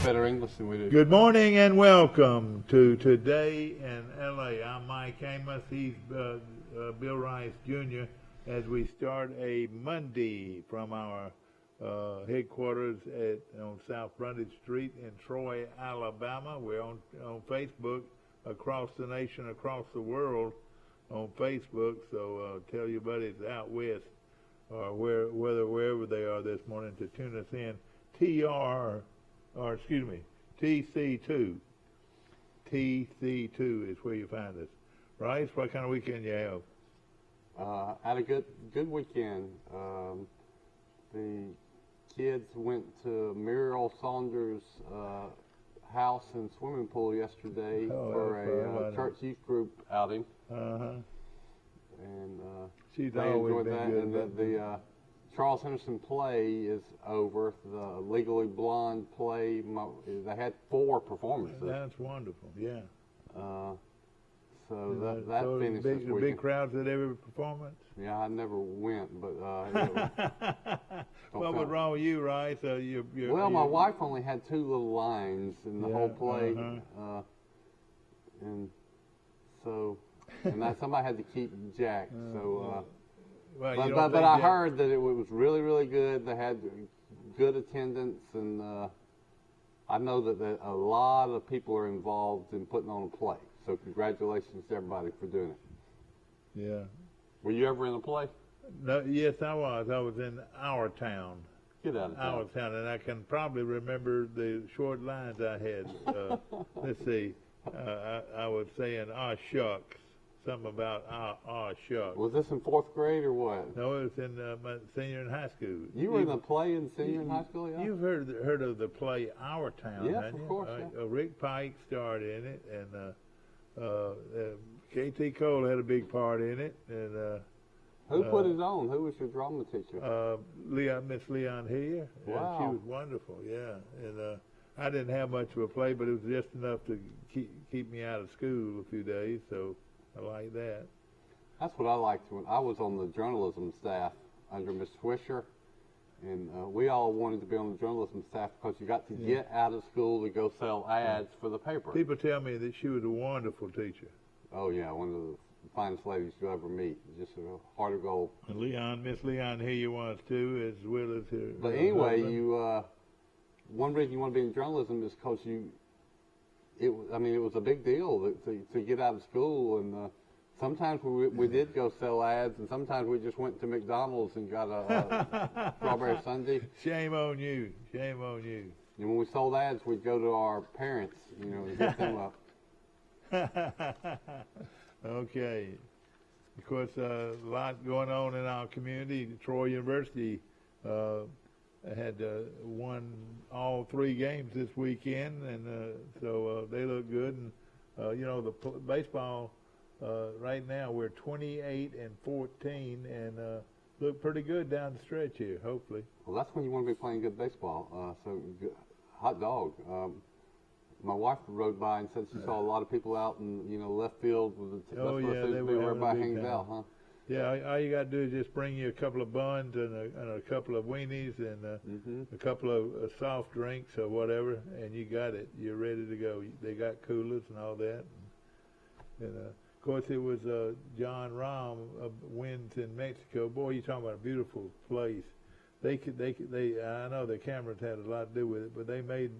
better English than we do. Good morning and welcome to Today in L.A. I'm Mike Amos. He's Bill Rice Jr. as we start a Monday from our headquarters on South Brundage Street in Troy, Alabama. We're on Facebook across the nation, across the world on Facebook. So tell your buddies out west or wherever they are this morning to tune us in. TC2. TC2 is where you find us. Rice, what kind of weekend you have? Had a good weekend. The kids went to Muriel Saunders' house and swimming pool yesterday for a church youth group outing. And She's they always enjoyed been that. good. And the Charles Henderson play is over. The Legally Blonde play. They had 4 performances. That's wonderful. Yeah. So that finished this weekend. Big crowds at every performance? Yeah, I never went, but what was wrong with you, Rice? Well, my wife only had 2 little lines in the whole play, and somebody had to keep Jack. But I heard that it was really, really good. They had good attendance, and I know that a lot of people are involved in putting on a play. So congratulations to everybody for doing it. Yeah. Were you ever in a play? No, yes, I was. I was in Our Town. Get out of town. Our Town, and I can probably remember the short lines I had. Let's see. I was saying, shucks. Something about, shucks. Was this in 4th grade or what? No, it was in my senior in high school. You were in a play in senior in high school, yeah? You've heard of the play Our Town, yes, haven't you? Of course, yeah. Rick Pike starred in it, and K.T. Cole had a big part in it. And who put it on? Who was your drama teacher? Miss Leon Hillier. Wow. She was wonderful, yeah. And I didn't have much of a play, but it was just enough to keep me out of school a few days, so I like that. That's what I liked when I was on the journalism staff under Miss Swisher, and we all wanted to be on the journalism staff because you got to get out of school to go sell ads for the paper. People tell me that she was a wonderful teacher. Oh yeah, one of the finest ladies you'll ever meet. Just a heart of gold. And Miss Leon Hillier was too, as well as her. But anyway, one reason you want to be in journalism is because it was a big deal to get out of school, and sometimes we did go sell ads, and sometimes we just went to McDonald's and got a strawberry sundae. Shame on you. Shame on you. And when we sold ads, we'd go to our parents, and hit them up. Okay. Of course, a lot going on in our community. Troy University had won all 3 games this weekend, and so they look good. And the baseball right now we're 28-14, and look pretty good down the stretch here. Hopefully. Well, that's when you want to be playing good baseball. Hot dog. My wife rode by and said she saw a lot of people out in left field with the they were where everybody having a big hangs time. out, huh? Yeah, all you got to do is just bring you a couple of buns and a couple of weenies and a couple of soft drinks or whatever, and you got it. You're ready to go. They got coolers and all that. And of course, it was John Rahm wins in Mexico. Boy, you're talking about a beautiful place. I know the cameras had a lot to do with it, but they made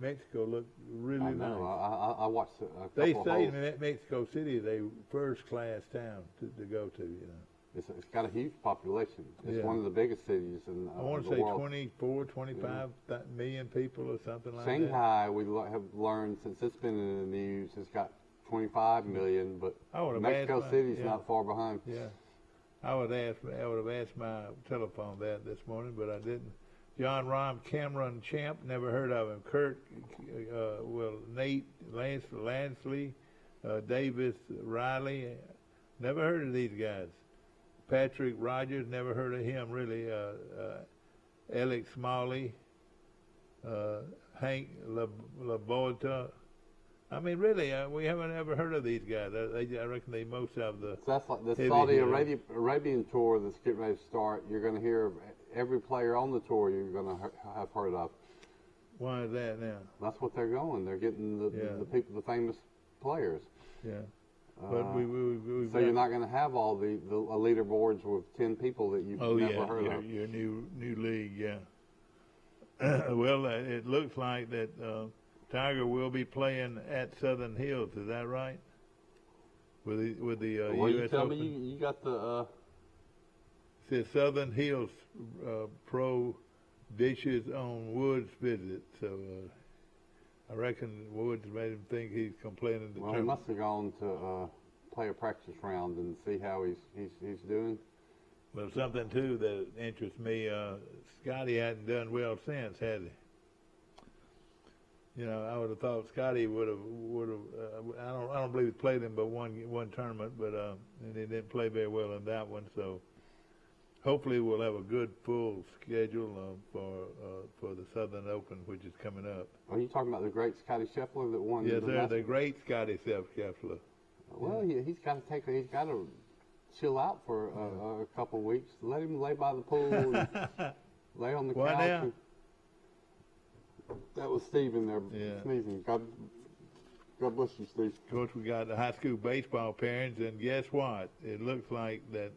Mexico look really nice. I watched a couple They of say holes. in Mexico City is a first-class town to go to, It's got a huge population. It's one of the biggest cities in the world. I want to say 24, 25 million people or something like that. Shanghai, we have learned since it's been in the news, it's got 25 million, but Mexico City's not far behind. Yeah. I would have asked my telephone that this morning, but I didn't. John Rahm, Cameron Champ, never heard of him. Kurt, Nate Lansley, Davis Riley, never heard of these guys. Patrick Rogers, never heard of him really. Alex Smalley, Hank LaBorta. I mean, really, we haven't ever heard of these guys. I reckon most of the. So that's like the Saudi Arabian tour that's getting ready to start. You're going to hear of every player on the tour you're going to have heard of. Why is that now? That's what they're going. They're getting the people, the famous players. Yeah. But we've so you're not going to have all the leaderboards with 10 people that you've never heard of. Your new league, yeah. Well, it looks like that Tiger will be playing at Southern Hills. Is that right? With the well, U.S. you tell Open? me you got the. It says Southern Hills Pro Dishes on Woods visit. So I reckon Woods made him think he's complaining. Well, he must have gone to play a practice round and see how he's doing. Well, something too that interests me. Scotty hadn't done well since, has he? You know, I would have thought Scotty would have. I don't believe he played him but one tournament, but and he didn't play very well in that one. So hopefully we'll have a good full schedule for the Southern Open, which is coming up. Are you talking about the great Scotty Scheffler that won? Yes, sir. The great Scotty Scheffler. Well, he's got to chill out for a couple of weeks. Let him lay by the pool and lay on the couch. That was Steve in there sneezing. God bless you, Steve. Of course, we got the high school baseball parents, and guess what? It looks like that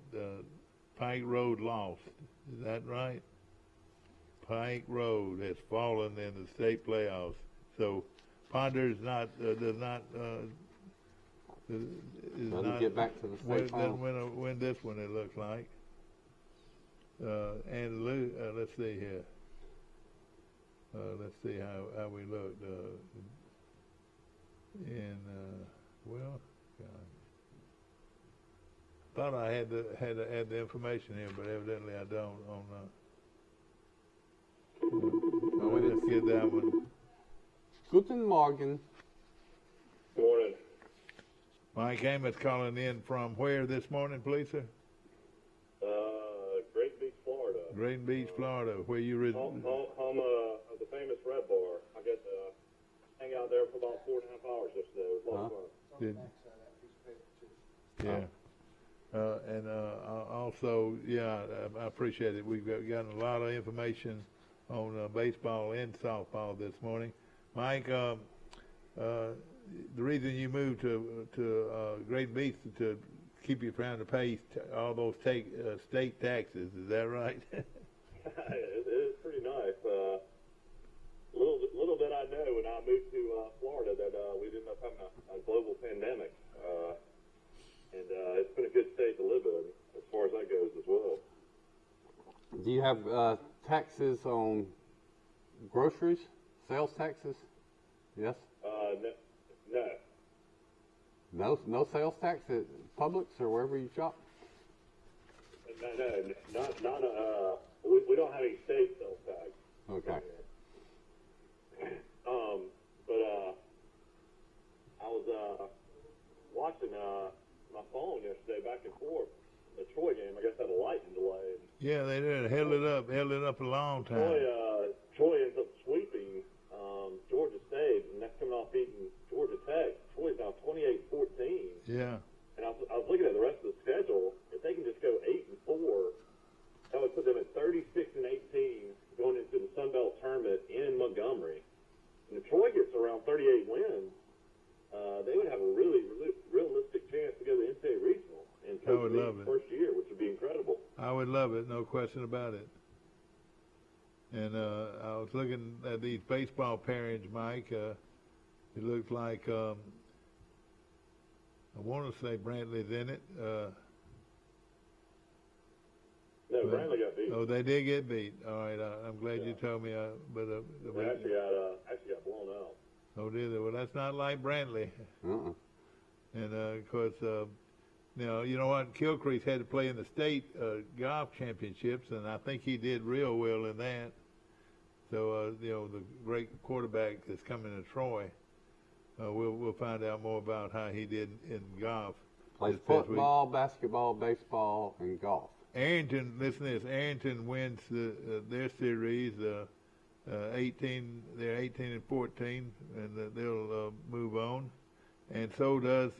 Pike Road lost. Is that right? Pike Road has fallen in the state playoffs. So Ponder does not get back to the state finals. Win this one, it looks like. And let's see here. Let's see how we looked. Well, thought I had the information here, but evidently I don't. Let's get that one. Guten Morgen. Morning. Mike Amos calling in from where this morning, please, sir? Great Beach, Florida. Great Beach, Florida, where you home of the famous Red Bar. I got to hang out there for about 4.5 hours yesterday. It was a lot of fun. And also, I appreciate it. We've gotten a lot of information on baseball and softball this morning. Mike, the reason you moved to Great Beach to keep you from to pay all those state taxes, is that right? It is pretty nice. Little did I know when I moved to Florida that we'd end up having a global pandemic. And it's been a good state to live in as far as that goes as well. Do you have taxes on groceries, sales taxes? Yes? No. No sales tax at Publix or wherever you shop? No, we don't have any state sales tax. Okay. But I was watching my phone yesterday back and forth. The Troy game, I guess, had a lightning delay. Yeah, they did. Held it up a long time. Troy ends up sweeping Georgia State, and that's coming off beating Georgia Tech. Troy's now 28-14. Yeah. And I was looking at the rest of the schedule. If they can just go 8-4, that would put them at 36-18 going into the Sun Belt tournament in Montgomery. And if Troy gets around 38 wins, they would have a really realistic chance to go to the NCAA regional and coach the first year, which would be incredible. I would love it, no question about it. And I was looking at these baseball pairings, Mike. It looks like I want to say Brantley's in it. No, Brantley got beat. Oh, they did get beat. All right, I'm glad you told me. They actually got blown out. Oh, did they? Well, that's not like Brantley. And of course, now you know what? Kilcrease had to play in the state golf championships, and I think he did real well in that. So the great quarterback that's coming to Troy, we'll find out more about how he did in golf. Plays football, basketball, baseball, and golf. Arrington, listen to this. Arrington wins their series. 18. They're 18-14, and they'll move on. And so does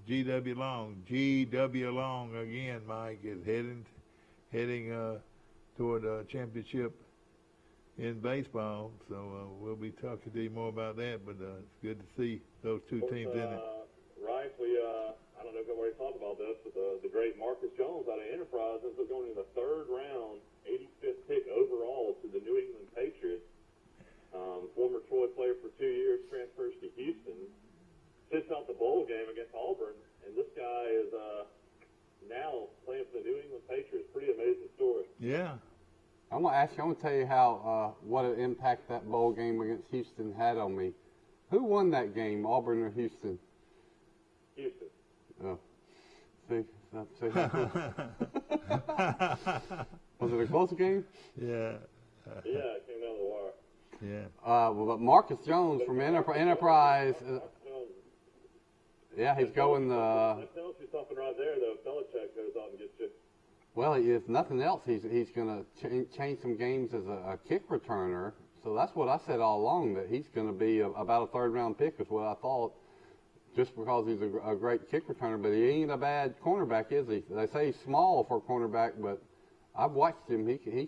G.W. Long. G.W. Long again, Mike, is heading toward a championship in baseball. So we'll be talking to you more about that. But it's good to see those two teams in it. Right, I don't know if everybody talked about this, but the great Marcus Jones out of Enterprise ends up going in the third round, 85th pick overall to the New England Patriots. Former Troy player for 2 years, transfers to Houston, sits out the bowl game against Auburn, and this guy is now playing for the New England Patriots. Pretty amazing story. Yeah. I'm going to tell you how, what an impact that bowl game against Houston had on me. Who won that game, Auburn or Houston? Houston. Oh. See? Was it a close game? Yeah. Yeah, it came down the wire. Yeah. But Marcus Jones from Enterprise, yeah, he's going. That tells you something right there, though. If Belichick goes out and gets you. Well, if nothing else, he's going to change some games as a kick returner. So that's what I said all along, that he's going to be about a third-round pick is what I thought, just because he's a great kick returner. But he ain't a bad cornerback, is he? They say he's small for a cornerback, but I've watched him. He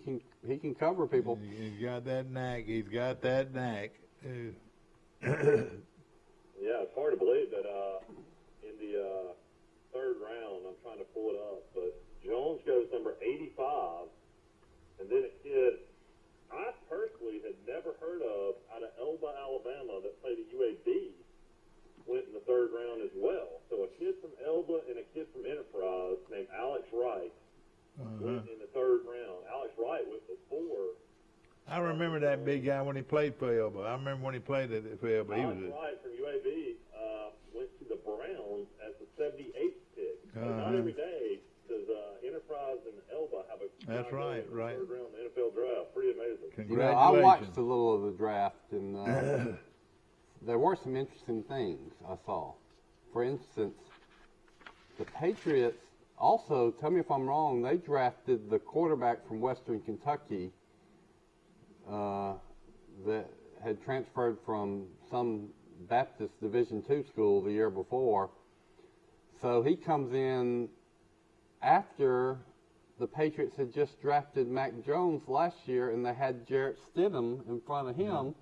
can cover people. He's got that knack. He's got that knack. Yeah, it's hard to believe that in the third round, I'm trying to pull it up, but Jones goes number 85, and then a kid I personally had never heard of out of Elba, Alabama, that played at UAB, went in the third round as well. So a kid from Elba and a kid from Enterprise named Alex Wright went in the third round. Alex Wright went before. I remember that big guy when he played for Elba. I remember when he played for Elba. Alex Wright from UAB went to the Browns as the 78th pick. So not every day does Enterprise and Elba have a That's right. third round NFL draft. Pretty amazing. Congratulations. I watched a little of the draft, and there were some interesting things I saw. For instance, the Patriots also, tell me if I'm wrong, they drafted the quarterback from Western Kentucky that had transferred from some Baptist Division II school the year before. So he comes in after the Patriots had just drafted Mac Jones last year, and they had Jarrett Stidham in front of him.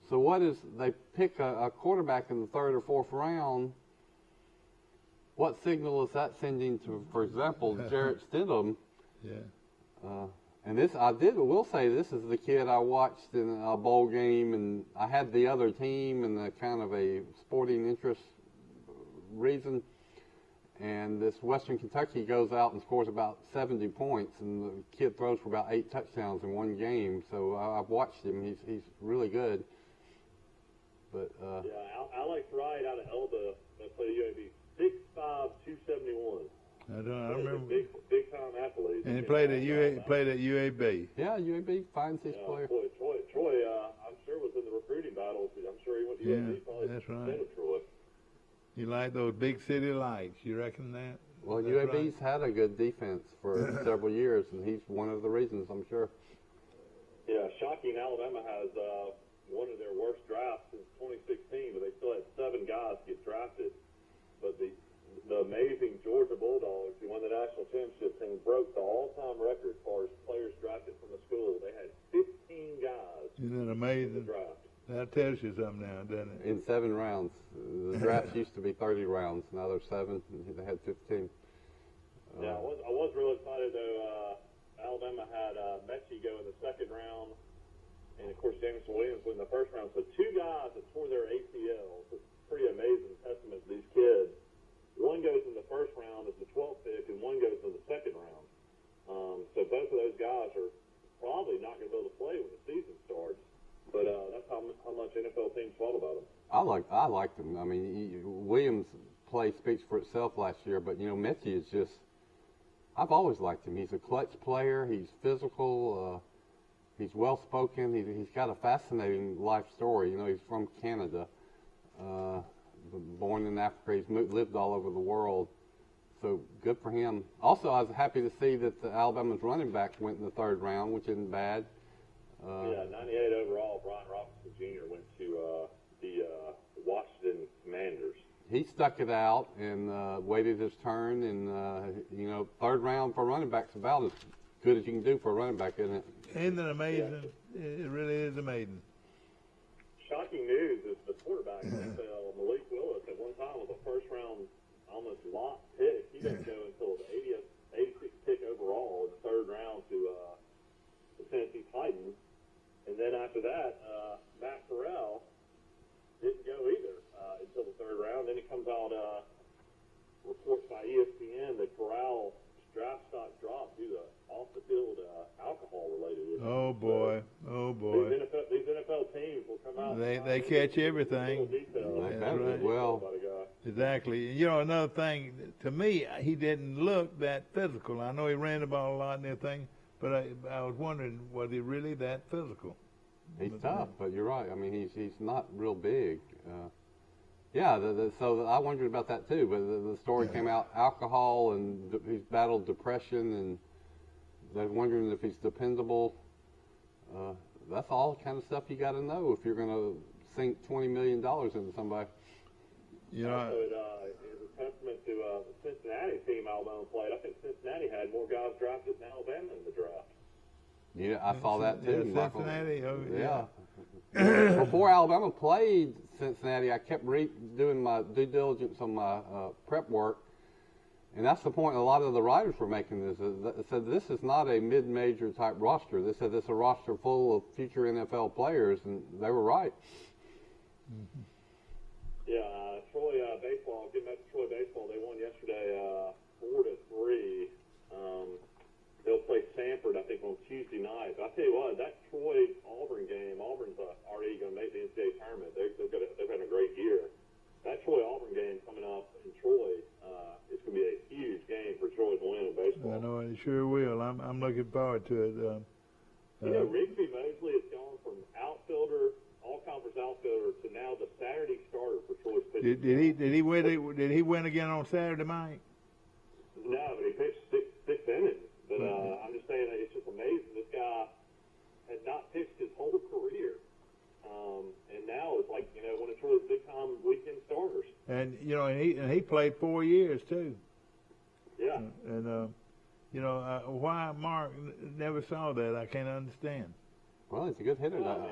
So they pick a quarterback in the third or fourth round. What signal is that sending to, for example, Jarrett Stidham? Yeah. And will say this is the kid I watched in a bowl game, and I had the other team and a kind of a sporting interest reason. And this Western Kentucky goes out and scores about 70 points, and the kid throws for about 8 touchdowns in one game. So I've watched him; he's really good. But Alex Wright out of Elba that played UAB, 6'5", 271. I remember. Big time athlete. And he played at UAB. Yeah, UAB finds his player. Troy, I'm sure was in the recruiting battles. I'm sure he went to UAB. Probably that's right. instead of Troy. You like those big city lights? You reckon that? Well, UAB's had a good defense for several years, and he's one of the reasons, I'm sure. Yeah, shocking. Alabama has one of their worst drafts since 2016, but they still had 7 guys get drafted. But the amazing Georgia Bulldogs, who won the national championship team, broke the all-time record as far as players drafted from the school. They had 15 guys. Isn't that in amazing? the draft. That tells you something now, doesn't it? In 7 rounds. The drafts used to be 30 rounds. Now there's 7. They had 15. Yeah, I was real excited, though. Alabama had Mechie go in the second round, and, of course, Jameson Williams went in the first round. So 2 guys that tore their ACLs. It's a pretty amazing testament to these kids. One goes in the first round as the 12th pick, and one goes in the second round. So both of those guys are probably not going to be able to play when the season starts. But that's how much NFL teams thought about him. I liked him. I mean, Williams' play speaks for itself last year, but Mechie is just. I've always liked him. He's a clutch player. He's physical. He's well spoken. He's got a fascinating life story. He's from Canada, born in Africa. He's lived all over the world. So good for him. Also, I was happy to see that the Alabama's running back went in the third round, which isn't bad. 98 overall. Brian Robinson Jr. went to the Washington Commanders. He stuck it out and waited his turn. And third round for running back's about as good as you can do for a running back, isn't it? Isn't it amazing? it really is amazing. Shocking news is the quarterback in the NFL, Malik Willis, at one time was a first-round, almost lock pick. He didn't go until the 86th pick overall in the third round to the Tennessee Titans. And then after that, Matt Corral didn't go either until the third round. Then it comes out reports by ESPN that Corral's draft stock dropped due to off-the-field alcohol-related issues. Oh boy, oh boy. These NFL teams will come out. They catch everything. That's right. Well, exactly. You know, another thing, to me, he didn't look that physical. I know he ran the ball a lot and everything, but I was wondering, was he really that physical? he's tough, but you're right. I mean, he's not real big. Yeah, so I wondered about that too. But the story came out, alcohol, and he's battled depression, and they're wondering if he's dependable. That's all kind of stuff you got to know if you're going to sink $20 million into somebody. You know, it was a testament to the Cincinnati team Alabama played. I think Cincinnati had more guys drafted than Alabama in the draft. Yeah, I saw that too. Cincinnati, yeah. Before Alabama played Cincinnati, I kept doing my due diligence on my prep work, and that's the point a lot of the writers were making this. They said this is not a mid-major type roster. They said it's a roster full of future NFL players, and they were right. Mm-hmm. Yeah, Troy baseball. Getting back to Troy baseball, they won yesterday 4-3. They'll play Sanford, I think, on Tuesday night. But I tell you what, that Troy-Auburn game, Auburn's already going to make the NCAA tournament. They've had a great year. That Troy-Auburn game coming up in Troy is going to be a huge game for Troy to win in baseball. I know, it sure will. I'm looking forward to it. You know, Rigsby Mosley has gone from outfielder, all-conference outfielder, to now the Saturday starter for Troy's pitching. Did he win again on Saturday, Mike? No, but he pitched six innings. But I'm just saying that it's just amazing. This guy had not pitched his whole career, and now it's like, you know, one of Troy's big-time weekend starters. And you know, and he played 4 years too. Yeah. And you know, why Mark never saw that, I can't understand. Well, he's a good hitter. Well,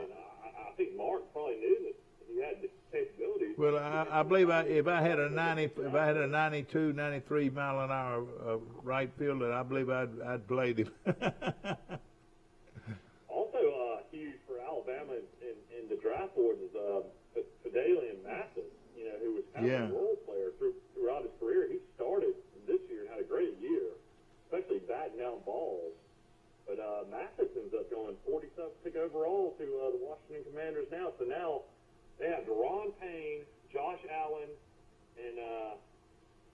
I think Mark probably knew that he had the capabilities. Well, I believe if I had a 92, 93 mile an hour right fielder, I believe I'd played him. Also, huge for Alabama in the draft board is Fidelian Mathis. You know, who was kind of a role player throughout his career. He started this year and had a great year, especially batting down balls. But Mathis ends up going 47th pick overall to the Washington Commanders now. So now they have Deron Payne, Josh Allen, and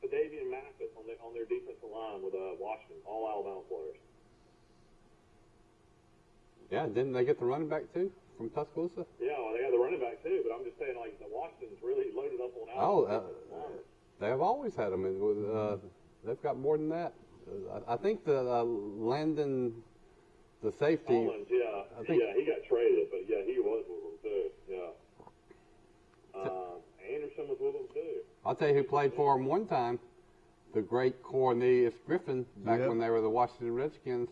Fidelian Mathis on their defensive line with Washington, all Alabama players. Yeah, didn't they get the running back too from Tuscaloosa? Yeah, well, they got the running back too, but I'm just saying, like, the Washington's really loaded up on Alabama. They have always had them. They've got more than that. I think the Landon, the safety. Collins, he got traded, but yeah, he was with them too. Yeah. Anderson was with them too. I'll tell you who played for him one time, the great Cornelius Griffin, back when they were the Washington Redskins.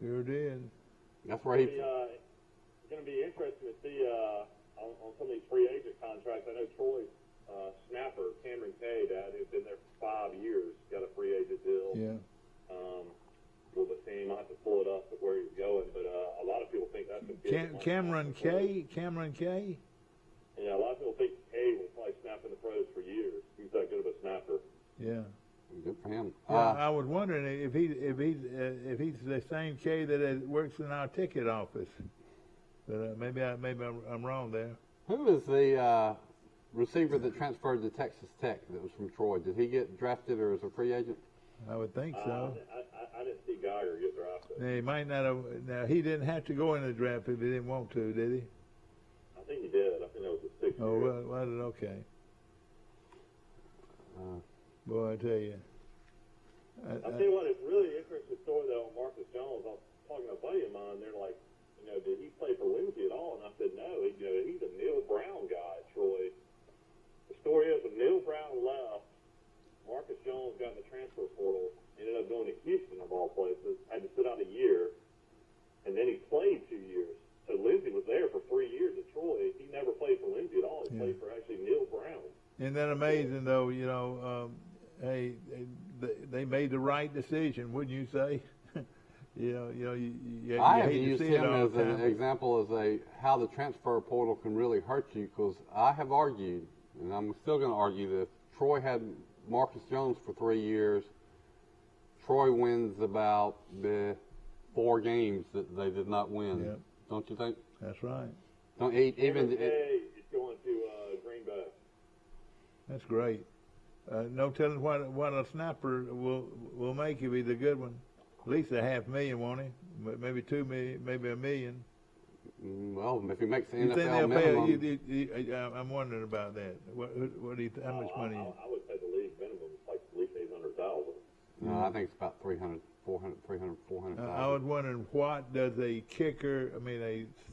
Sure did. That's where he. It's going to be interesting to see on some of these free agent contracts. I know Troy's snapper, Cameron Cade, who's been there for 5 years, got a free agent deal. Yeah. With the team, I have to pull it up to where he's going, but a lot of people think that's going to be Cameron K. Yeah, a lot of people think Cade will probably snap in the pros for years. He's that good of a snapper. Yeah. Good for him. I was wondering if he's the same K that works in our ticket office, but maybe I'm wrong there. Who is the receiver that transferred to Texas Tech that was from Troy? Did he get drafted or as a free agent? I would think so. I didn't see Geiger get drafted. Now, he might not have. Now, he didn't have to go in the draft if he didn't want to, did he? I think he did. I think that was his 6th year. Oh, well, okay. Boy, I tell you. I'll tell you what, it's really interesting story, though, on Marcus Jones. I was talking to a buddy of mine. They're like, you know, did he play for Lindsay at all? And I said, no. He's a Neil Brown guy at Troy. The story is when Neil Brown left, Marcus Jones got in the transfer portal, ended up going to Houston, of all places, had to sit out a year. and then he played 2 years. So Lindsey was there for 3 years at Troy. He never played for Lindsey at all. He played for actually Neil Brown. Isn't that amazing, though? Hey, they made the right decision, wouldn't you say? I have used him as an example as how the transfer portal can really hurt you, because I have argued, and I'm still going to argue this. Troy had Marcus Jones for 3 years. Troy wins about the 4 games that they did not win. Yep. Don't you think? That's right. Don't even it's going to Green Bay. That's great. No telling what a snapper will make if he's a good one. At least $500,000, won't he? Maybe $2 million, maybe $1 million. Well, if he makes the You think NFL they'll minimum, pay? I'm wondering about that. What do you? How much money? I would say the league minimum is like at least $800,000. no, I think it's about 400,000. I was wondering, what does a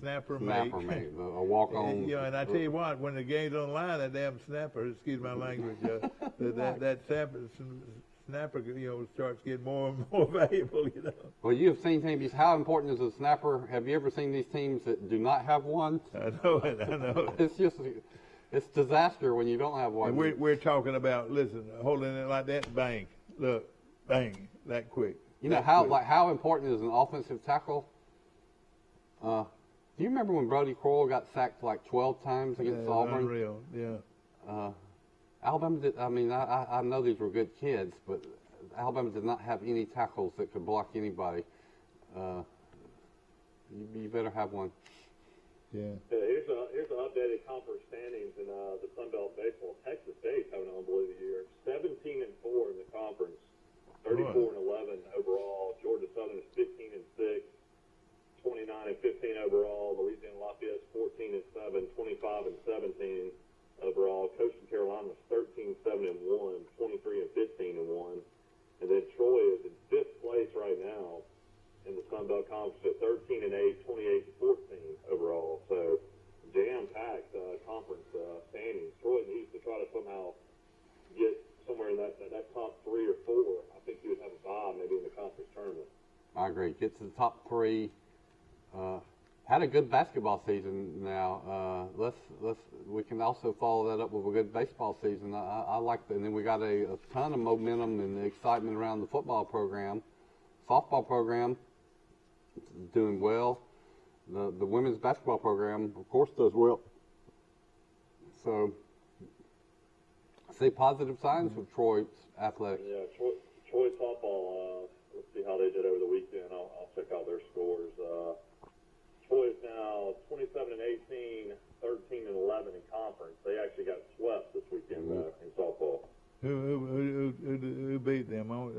snapper make? A walk-on. And I tell you what, when the game's online, that damn snapper, excuse my language, that snapper, starts getting more and more valuable, Well, you have seen teams. How important is a snapper? Have you ever seen these teams that do not have one? I know it. It's disaster when you don't have one. And we're talking about, listen, holding it like that, bang, look, bang, that quick. You know how important is an offensive tackle? Do you remember when Brody Crowell got sacked like 12 times against Auburn? Unreal, yeah. Alabama did. I mean, I know these were good kids, but Alabama did not have any tackles that could block anybody. You better have one. Yeah. Here's an updated conference standings in the Sun Belt baseball. Texas State's having an unbelievable year. 17-4 in the conference, 34-11 overall. Georgia Southern is 15-6, 29-15 overall. Louisiana Lafayette's 14-7, 25-17 overall. Coastal Carolina was 13-7-1, 23-15-1, and then Troy is in 5th place right now in the Sun Belt Conference at 13-8, 28-14 overall. So jam-packed conference standings. Troy needs to try to somehow get somewhere in that top 3 or 4. I think you would have a vibe maybe in the conference tournament. I agree. Get to the top 3. Had a good basketball season now. We can also follow that up with a good baseball season. I like that. And then we got a ton of momentum and excitement around the football program. Softball program doing well. The women's basketball program, of course, does well. So I see positive signs with Troy's athletics. Yeah, Troy softball, let's see how they did over the weekend. I'll check out their scores. Troy is now 27-18, 13-11 in conference. They actually got swept this weekend in softball. Who beat them? Oh,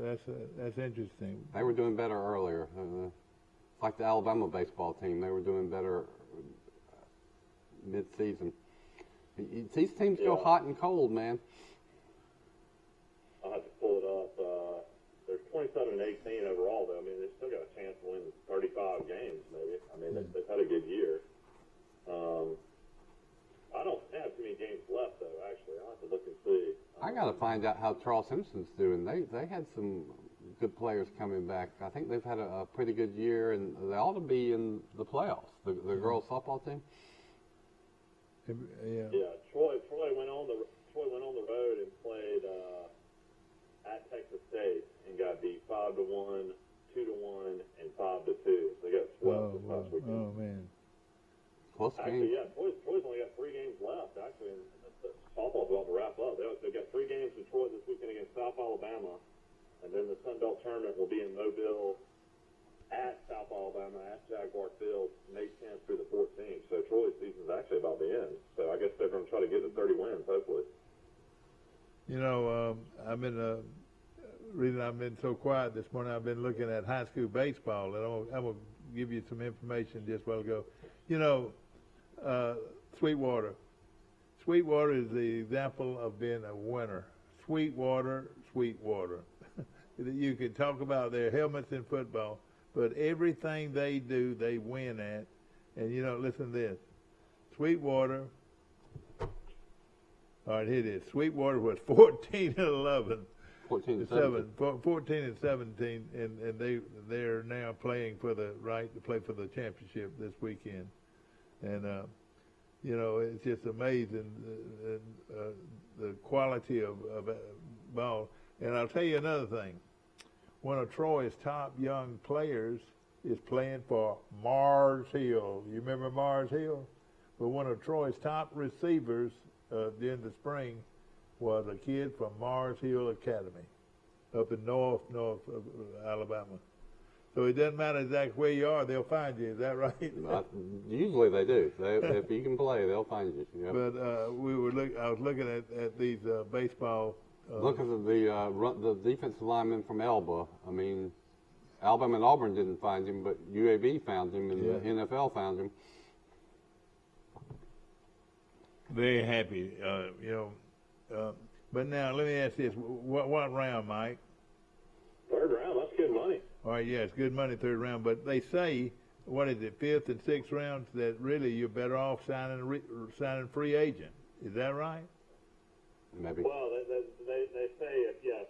that's interesting. They were doing better earlier. Like the Alabama baseball team, they were doing better mid-season. These teams go hot and cold, man. I'll have to pull it up. They're 27-18 overall, though. I mean, they've still got a chance to win 35 games, maybe. I mean, they've had a good year. I don't have too many games left, though, actually. I'll have to look and see. I got to find out how Charles Simpson's doing. They had some good players coming back. I think they've had a pretty good year, and they ought to be in the playoffs, the girls softball team. Yeah. Yeah, Troy went on the road and played at Texas State and got beat 5-1, 2-1, and 5-2. So they got swept this last weekend. Oh man. Close Actually, game. yeah, Troy's only got 3 games left. Actually, and softball's about to wrap up. They got 3 games in Troy this weekend against South Alabama, and then the Sun Belt tournament will be in Mobile at South Alabama at Jaguar Field, May 10th through the 14th. So Troy's season's actually about to end. So I guess they're going to try to get to 30 wins, hopefully. I've been reason I've been so quiet this morning. I've been looking at high school baseball, and I'm gonna give you some information just a while ago. Sweetwater. Sweetwater is the example of being a winner. Sweetwater. You can talk about their helmets in football, but everything they do, they win at. And listen to this. Sweetwater. All right, here it is. Sweetwater was 14-11 14 and 14 and 17, and they're now playing for the right to play for the championship this weekend, and you know, it's just amazing the quality of ball. And I'll tell you another thing: one of Troy's top young players is playing for Mars Hill. You remember Mars Hill? But one of Troy's top receivers during the spring was a kid from Mars Hill Academy up in north Alabama. So it doesn't matter exactly where you are, they'll find you. Is that right? Usually they do. If you can play, they'll find you. Yep. But I was looking at these baseball. Look at the defensive lineman from Elba. I mean, Alabama and Auburn didn't find him, but UAB found him, and the NFL found him. Very happy, you know. But now let me ask this: what round, Mike? Third round. That's good money. All right, yeah, it's good money, third round. But they say, what is it, fifth and sixth rounds, that really you're better off signing free agent. Is that right? Maybe. Well, they say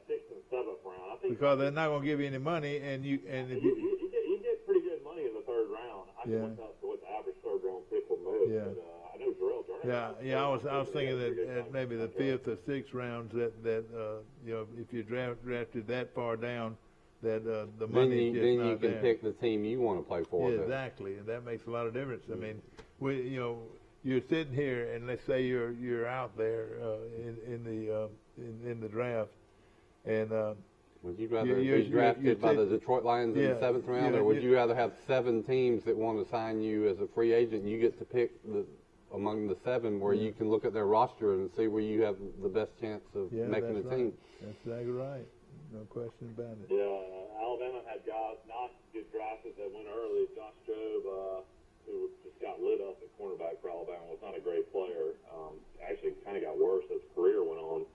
sixth and seventh round. I think because they're not going to give you any money, and you get pretty good money in the third round. I can look up what the average third round pick will move. Yeah. But, I know Jarrell Journey. I was thinking that maybe the fifth or sixth rounds that you know, if you drafted that far down, that the money is just then not you can there. pick the team you want to play for. Yeah, exactly, and that makes a lot of difference. I mean, you know, you're sitting here, and let's say you're out there in the draft, and would you rather be drafted by the Detroit Lions in the seventh round, or would you rather have 7 teams that want to sign you as a free agent, and you get to pick among the 7 where you can look at their roster and see where you have the best chance of making a team? That's exactly right. No question about it. Yeah, Alabama had guys not get drafted that went early. Josh Jobe, who just got lit up at cornerback for Alabama, was not a great player. Actually, kind of got worse as his career went on.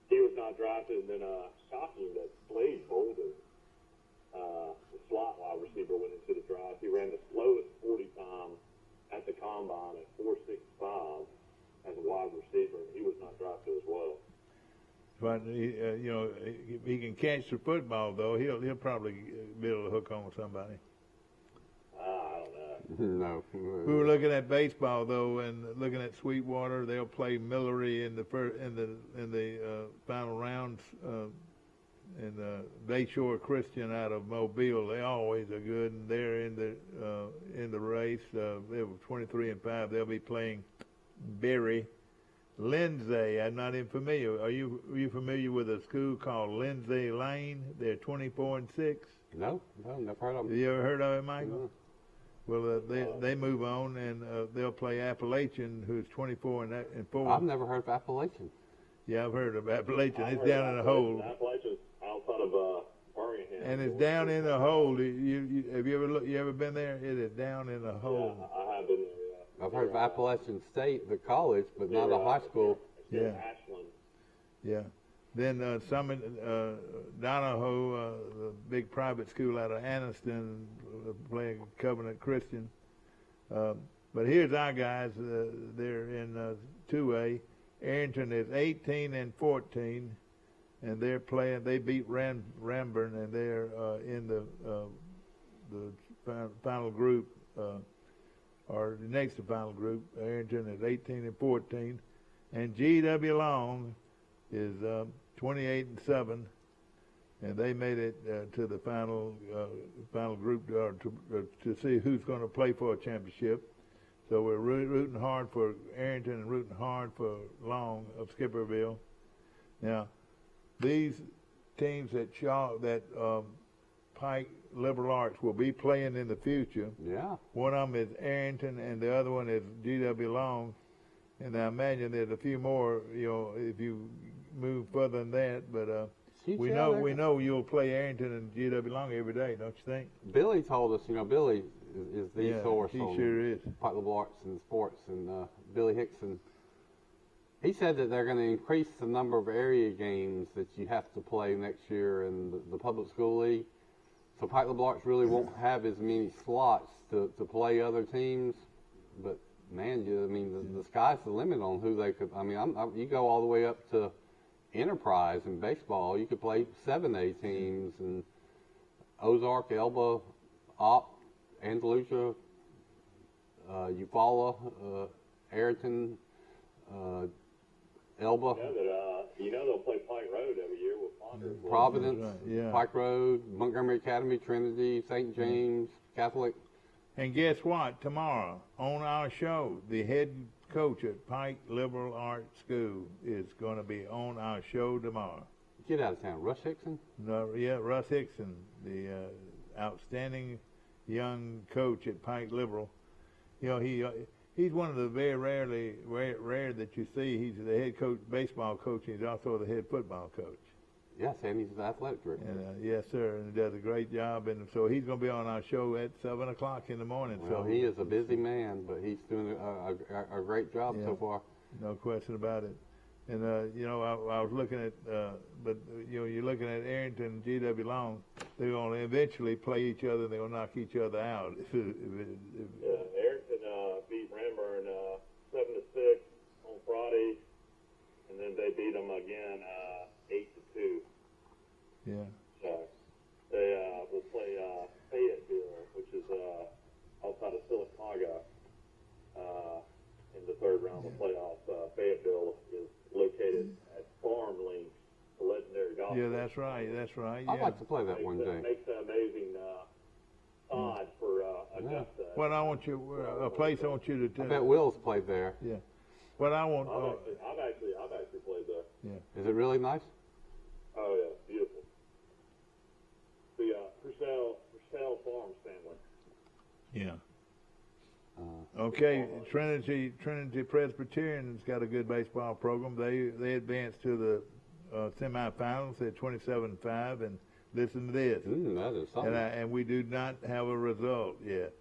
He was not drafted, and then shocking that Slade Bolden, the slot wide receiver, went into the draft. He ran the slowest 40 time at the combine at 4.65 as a wide receiver, and he was not drafted as well. But you know, he can catch the football though. He'll probably be able to hook on with somebody. I don't know. No. We were looking at baseball though, and looking at Sweetwater. They'll play Lowry in the final rounds, and Bayshore Christian out of Mobile. They always are good, and they're in the race. They were 23-5. They'll be playing Berry. Lindsay, I'm not even familiar. Are you familiar with a school called Lindsay Lane? They're 24-6. No, never heard of them. Have you ever heard of it, Michael? No. Well, they move on, and they'll play Appalachian, who's 24-4. I've never heard of Appalachian. Yeah, I've heard of Appalachian. It's down in a hole. Appalachian's outside of Birmingham. And it's down in a hole. Have you ever been there? It is down in a hole. Yeah, I have been there. I've heard of Appalachian State, the college, but not a high school. Yeah. Ashland. Yeah. Then Donahoe, the big private school out of Anniston, playing Covenant Christian. But here's our guys. They're in 2A. Arrington is 18-14, and they're playing. They beat Ramburn, and they're in the final group. Or next to final group. Arrington is 18-14, and G.W. Long is 28-7, and they made it to the final group to see who's going to play for a championship. So we're rooting hard for Arrington and rooting hard for Long of Skipperville. Now, these teams that Pike Liberal Arts will be playing in the future. Yeah. One of them is Arrington, and the other one is G.W. Long. And I imagine there's a few more, you know, if you move further than that. But we know you'll play Arrington and G.W. Long every day, don't you think? Billy told us, Billy is the source he on sure is. Pike Liberal Arts and sports, and Billy Hickson. He said that they're going to increase the number of area games that you have to play next year in the public school league. So Pike Liberal Arts really won't have as many slots to play other teams. But, man, the sky's the limit on who they could. I mean, you go all the way up to enterprise in baseball. You could play 7A teams, and Ozark, Elba, Opp, Andalusia, Eufaula, Ayrton, Elba. You know they'll play Pike Road every year with Ponder. Providence, Right, yeah. Pike Road, Montgomery Academy, Trinity, St. James, Catholic. And guess what? Tomorrow on our show, the head coach at Pike Liberal Arts School is going to be on our show tomorrow. Get out of town. Russ Hickson? No, yeah, Russ Hickson, the outstanding young coach at Pike Liberal. You know, he's one of the very rare that you see. He's the head coach, baseball coach, and he's also the head football coach. Yes, and he's the athletic director. And, yes, sir, and he does a great job. And so he's going to be on our show at 7 o'clock in the morning. Well, so he is a busy man, but he's doing a great job so far. No question about it. And, you know, I was looking at, but, you know, you're looking at Arrington and G.W. Long. They're going to eventually play each other. They're going to knock each other out. Yeah, Ayrton beat Ranburn 7-6 on Friday, and then they beat them again 8-2. Yeah. So they will play Fayetteville, which is outside of Sylacauga, in the third round of playoffs. Fayetteville is located at Farm Links, the legendary golf. Yeah, that's right. That's right. Yeah. I'd like to play that one day. Makes an amazing sod for Augusta. What I want you, a place I want you to I tell. bet Will's played there. Yeah. What I want. I've actually played there. Yeah. Is it really nice? Oh yeah, beautiful. The Purcell Farms family. Yeah. Okay, Trinity Presbyterian's got a good baseball program. They advanced to the semifinals at 27-5, and listen to this. That is something. And we do not have a result yet.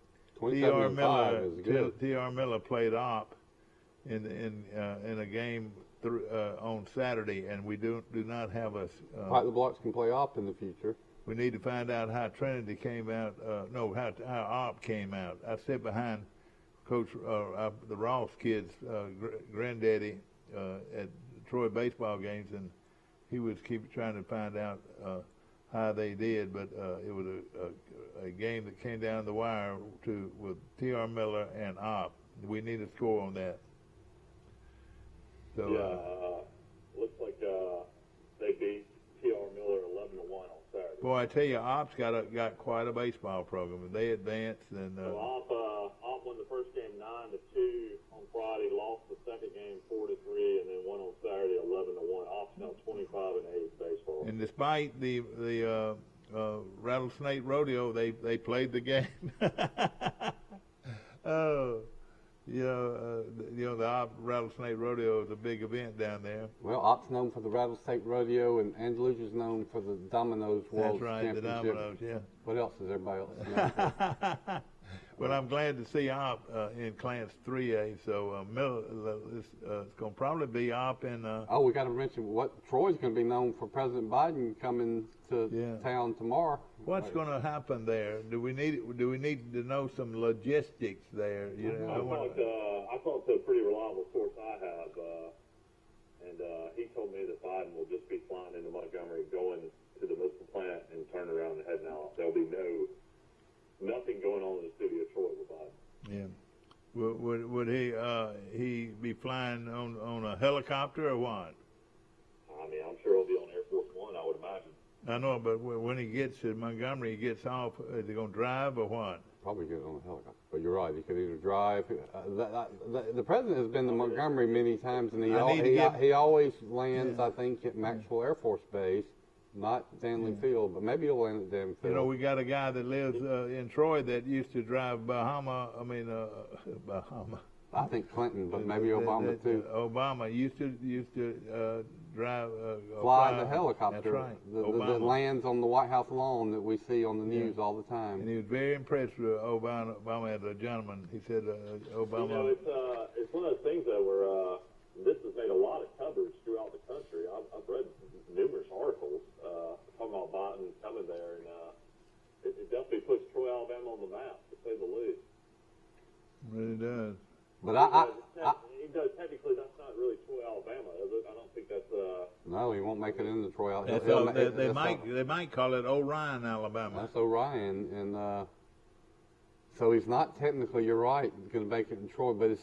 27-5 is good. T.R. Miller played Opp in a game on Saturday, and we do not have a. Pike the Blocks can play Opp in the future. We need to find out how Trinity came out. How Opp came out. I sit behind Coach the Ross kids' granddaddy at Troy baseball games, and he was trying to find out how they did. But it was a game that came down the wire with T.R. Miller and Opp. We need a score on that. So, looks like they beat T.R. Miller 11-1 on Saturday. Boy, I tell you, Opp's got quite a baseball program. They advanced, and Opp won the first game 9-2 on Friday, lost the second game 4-3, and then won on Saturday 11-1. Opp's now 25-8 baseball. and despite the Rattlesnake Rodeo, they played the game. Oh. The Opp Rattlesnake Rodeo is a big event down there. Well, Opp's known for the Rattlesnake Rodeo, and Andalusia's known for the Dominoes World That's right, Championship. the Dominoes, yeah. What else is everybody else known for? Well, I'm glad to see Opp in Class 3A. So it's going to probably be Opp in. Oh, we got to mention what Troy's going to be known for. President Biden coming to town tomorrow. What's going to happen there? Do we need to know some logistics there? I talked to a pretty reliable source I have, and he told me that Biden will just be flying into Montgomery, going to the missile plant, and turning around and heading out. There'll be nothing going on in the city of Troy with Biden. Yeah. Would he be flying on a helicopter or what? I mean, I'm sure he'll be on Air Force One, I would imagine. I know, but when he gets to Montgomery, he gets off. Is he going to drive or what? Probably get on a helicopter. But you're right. He could either drive. The president has been to Montgomery many times, and he always lands, I think, at Maxwell Air Force Base, not Stanley Field, but maybe he'll land at Stanley Field. You know, we got a guy that lives in Troy that used to drive Bahama. I think Clinton, but maybe Obama too. Obama used to drive. Fly the helicopter. That's right. That lands on the White House lawn that we see on the news all the time. And he was very impressed with Obama as a gentleman. He said, Obama. You know, it's one of those things though where this has made a lot of coverage throughout the country. I've read numerous articles talking about Biden coming there, and it definitely puts Troy, Alabama on the map, to say the least. It really does. But technically, that's not really Troy, Alabama, is it? I don't think that's. No, he won't make it into Troy. They might call it Orion, Alabama. That's Orion, and so he's not technically, you're right, going to make it in Troy, but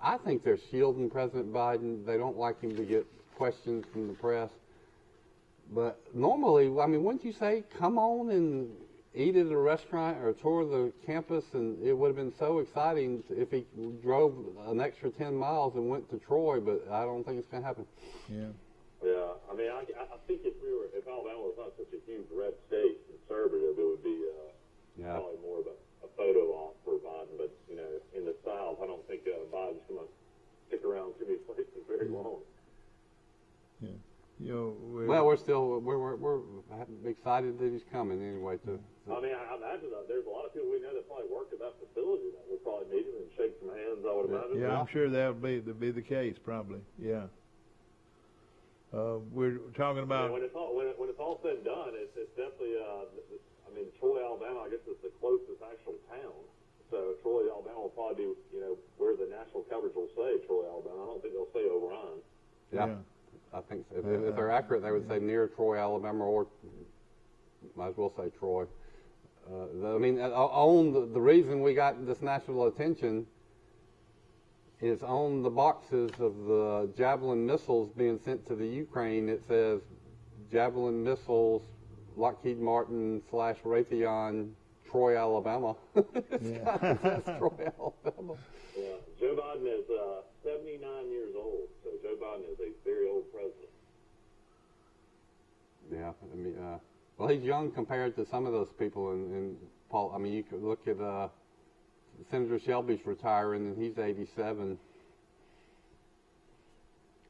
I think they're shielding President Biden. They don't like him to get questions from the press. But normally, I mean, wouldn't you say, come on and eat at a restaurant or tour the campus, and it would have been so exciting if he drove an extra 10 miles and went to Troy, but I don't think it's going to happen. Yeah. Yeah, I mean, I think if Alabama was not such a huge red state, conservative, it would be probably more of a photo op for Biden. But, you know, in the South, I don't think Biden's going to stick around too many places very long. Yeah. You know, well, we're excited that he's coming anyway. I mean, I imagine that there's a lot of people we know that probably work at that facility that will probably meet him and shake some hands, I would imagine. Yeah, I'm sure that would be the case, probably. Yeah. We're talking about when it's all said and done, it's definitely. I mean, Troy, Alabama, I guess is the closest actual town. So Troy, Alabama will probably be, you know, where the national coverage will say Troy, Alabama. I don't think they'll say Orion. Yeah. I think so. If they're accurate, they would say near Troy, Alabama, or might as well say Troy. I mean, the reason we got this national attention is on the boxes of the Javelin missiles being sent to the Ukraine. It says Javelin missiles, Lockheed Martin / Raytheon, Troy, Alabama. It says Troy, Alabama. Yeah. Joe Biden is 79 years old, so Joe Biden is a very old president. Yeah, I mean, well, he's young compared to some of those people. And Paul, I mean, you could look at Senator Shelby's retiring, and he's 87.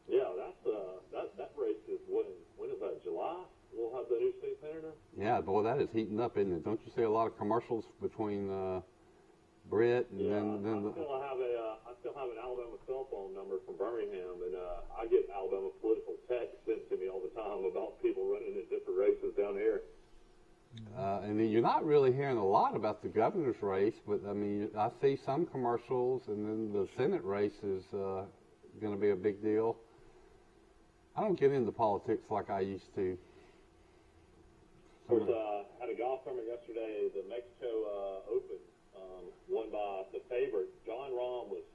Yeah, that race is when is that? July? We'll have the new state senator. Yeah, boy, that is heating up, isn't it? Don't you see a lot of commercials between Britt and then I still have an Alabama cell phone number from Birmingham, and I get Alabama political text sent to me all the time about people running in different races down here. And you're not really hearing a lot about the governor's race, but I mean, I see some commercials, and then the Senate race is going to be a big deal. I don't get into politics like I used to. Of course, had a golf tournament yesterday, the Mexico Open, won by the favorite. John Rahm was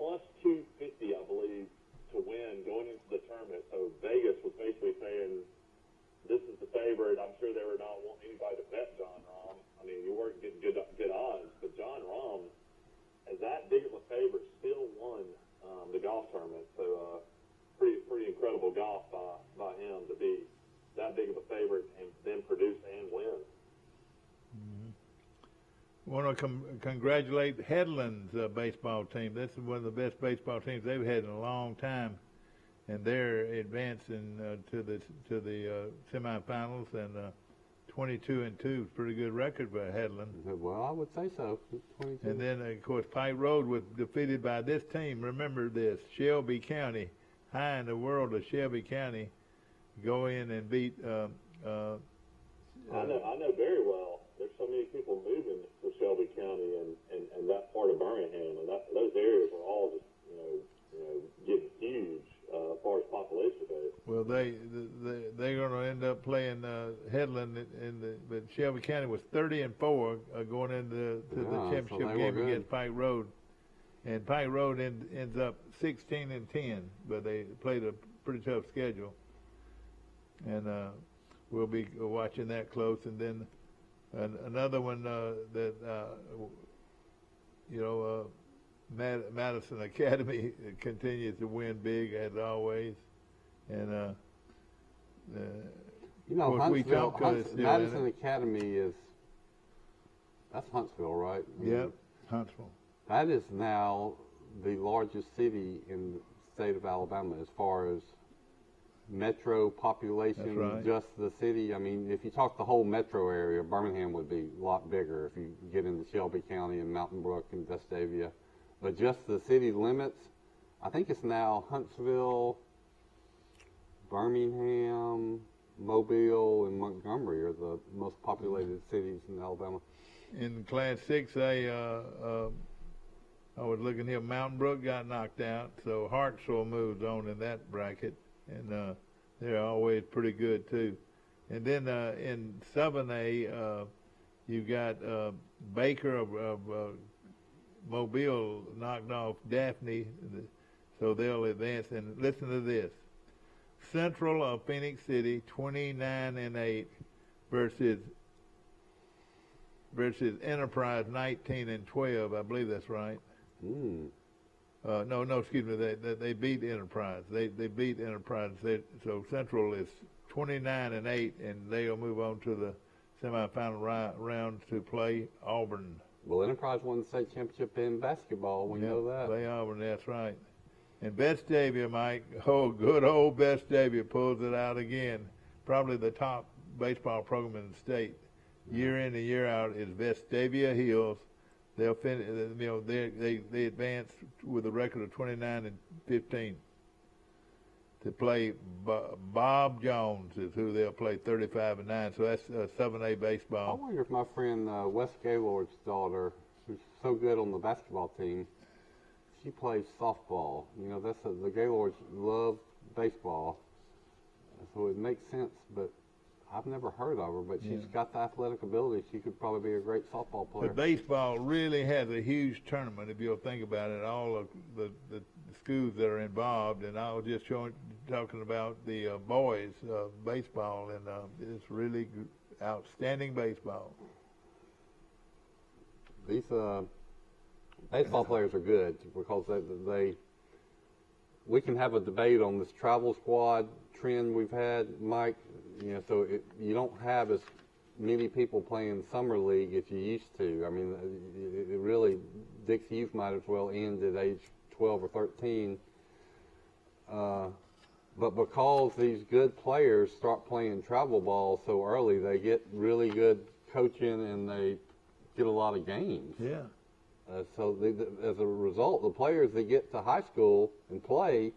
plus 250, I believe, to win going into the tournament. So Vegas was basically saying, this is the favorite. I'm sure they were not wanting anybody to bet John Rahm. I mean, you weren't getting good odds, but John Rahm, as that big of a favorite, still won the golf tournament. So pretty incredible golf by him to be that big of a favorite and then produce and win. I want to congratulate Headland's baseball team. This is one of the best baseball teams they've had in a long time, and they're advancing to the semifinals, and 22-2 is a pretty good record for Headland. Well, I would say so. 22. And then, of course, Pike Road was defeated by this team. Remember this, Shelby County, high in the world of Shelby County, go in and beat. I know very well. There's so many people moving to Shelby County and that part of Birmingham, and those areas are all just you know getting huge as far as population goes. Well, they're going to end up playing Headland but Shelby County was 30-4 going into the championship game against Pike Road, and Pike Road ends up 16-10, but they played a pretty tough schedule, and we'll be watching that close. And then another one that Madison Academy continues to win big as always, and Madison Academy that's Huntsville, right? Yep, Huntsville. That is now the largest city in the state of Alabama as far as metro population. That's right. Just the city. I mean, if you talk the whole metro area, Birmingham would be a lot bigger if you get into Shelby County and Mountain Brook and Vestavia. But just the city limits, I think it's now Huntsville, Birmingham, Mobile, and Montgomery are the most populated cities in Alabama. In Class 6A, I was looking here, Mountain Brook got knocked out, so Hartsville moved on in that bracket. And they're always pretty good too. And then in 7A, you've got Baker of Mobile knocked off Daphne, so they'll advance. And listen to this: Central of Phoenix City, 29-8, versus Enterprise, 19-12. I believe that's right. No, excuse me. They beat Enterprise. They beat Enterprise. So Central is 29-8, and they'll move on to the semifinal round to play Auburn. Well, Enterprise won the state championship in basketball. We know that. Play Auburn. That's right. And Vestavia, Mike. Oh, good old Vestavia pulls it out again. Probably the top baseball program in the state. Year in and year out is Vestavia Hills. They'll finish. They advance with a record of 29-15 to play Bob Jones is who they'll play, 35-9. So that's 7A I baseball. wonder if my friend Wes Gaylord's daughter, who's so good on the basketball team, she plays softball. You know, the Gaylords love baseball, so it makes sense. But I've never heard of her, but she's got the athletic ability. She could probably be a great softball player. But baseball really has a huge tournament, if you'll think about it, all of the schools that are involved. And I was just talking about the boys baseball, and it's really outstanding baseball. These baseball players are good because we can have a debate on this travel squad trend we've had, Mike. You know, so you don't have as many people playing summer league as you used to. I mean, it really, Dixie Youth might as well end at age 12 or 13. But because these good players start playing travel ball so early, they get really good coaching and they get a lot of games. Yeah. So as a result, the players that get to high school and play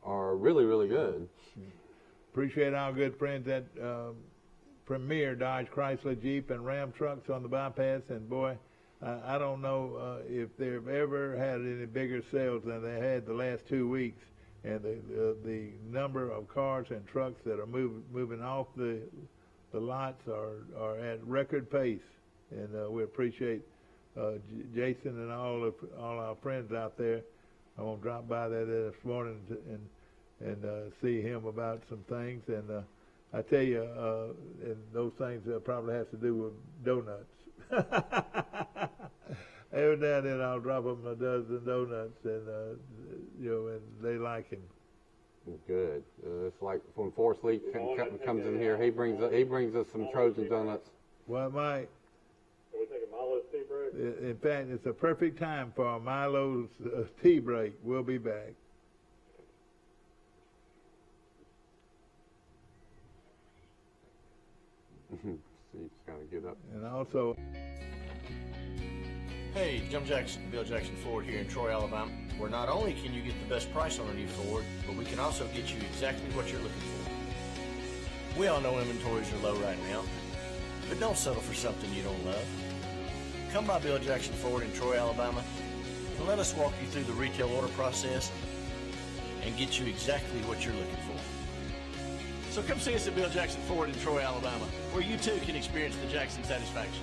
are really, really good. Appreciate our good friends at Premier Dodge Chrysler Jeep and Ram trucks on the bypass. And boy, I don't know if they've ever had any bigger sales than they had the last 2 weeks. And the number of cars and trucks that are moving off the lots are at record pace. And we appreciate Jason and all our friends out there. I'm gonna drop by there this morning and see him about some things. And I tell you, and those things probably has to do with donuts. Every now and then I'll drop them a dozen donuts, and and they like him. Good. It's like when Forrest Lee comes in here, he brings us some Trojan donuts. Well, Mike. Can we take a Milo's tea break? In fact, it's a perfect time for a Milo's tea break. We'll be back. Steve's got to get up. And also, hey, Jim Jackson, Bill Jackson Ford here in Troy, Alabama, where not only can you get the best price on a new Ford, but we can also get you exactly what you're looking for. We all know inventories are low right now, but don't settle for something you don't love. Come by Bill Jackson Ford in Troy, Alabama, and let us walk you through the retail order process and get you exactly what you're looking for. So come see us at Bill Jackson Ford in Troy, Alabama, where you too can experience the Jackson satisfaction.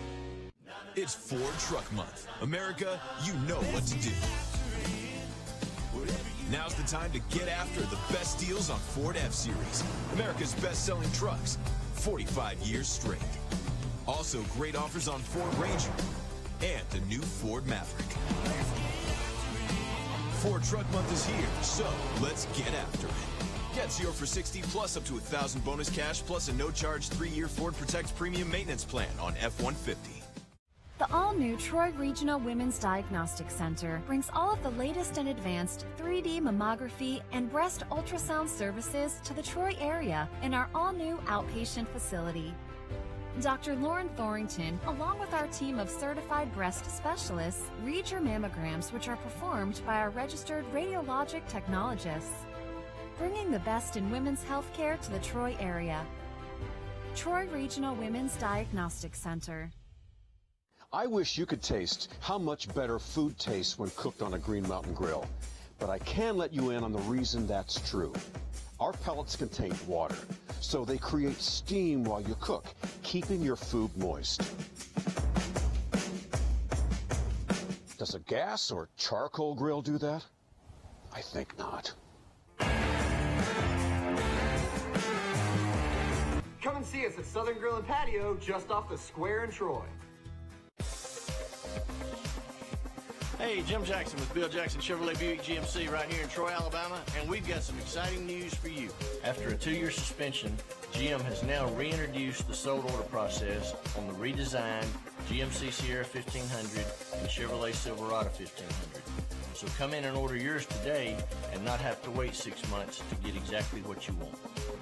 It's Ford Truck Month. America, you know what to do. Now's the time to get after the best deals on Ford F-Series, America's best-selling trucks, 45 years straight. Also, great offers on Ford Ranger and the new Ford Maverick. Ford Truck Month is here, so let's get after it. Get 0 for 60 plus up to $1,000 bonus cash plus a no-charge 3-year Ford Protect Premium Maintenance Plan on F-150. The all-new Troy Regional Women's Diagnostic Center brings all of the latest and advanced 3D mammography and breast ultrasound services to the Troy area in our all-new outpatient facility. Dr. Lauren Thorington, along with our team of certified breast specialists, read your mammograms, which are performed by our registered radiologic technologists, bringing the best in women's health care to the Troy area. Troy Regional Women's Diagnostic Center. I wish you could taste how much better food tastes when cooked on a Green Mountain grill. but I can let you in on the reason that's true. Our pellets contain water, so they create steam while you cook, keeping your food moist. Does a gas or charcoal grill do that? I think not. Come and see us at Southern Grill and Patio, just off the square in Troy. Hey, Jim Jackson with Bill Jackson Chevrolet Buick GMC right here in Troy, Alabama, and we've got some exciting news for you. After a 2-year suspension, GM has now reintroduced the sold order process on the redesigned GMC Sierra 1500 and Chevrolet Silverado 1500. So come in and order yours today and not have to wait 6 months to get exactly what you want.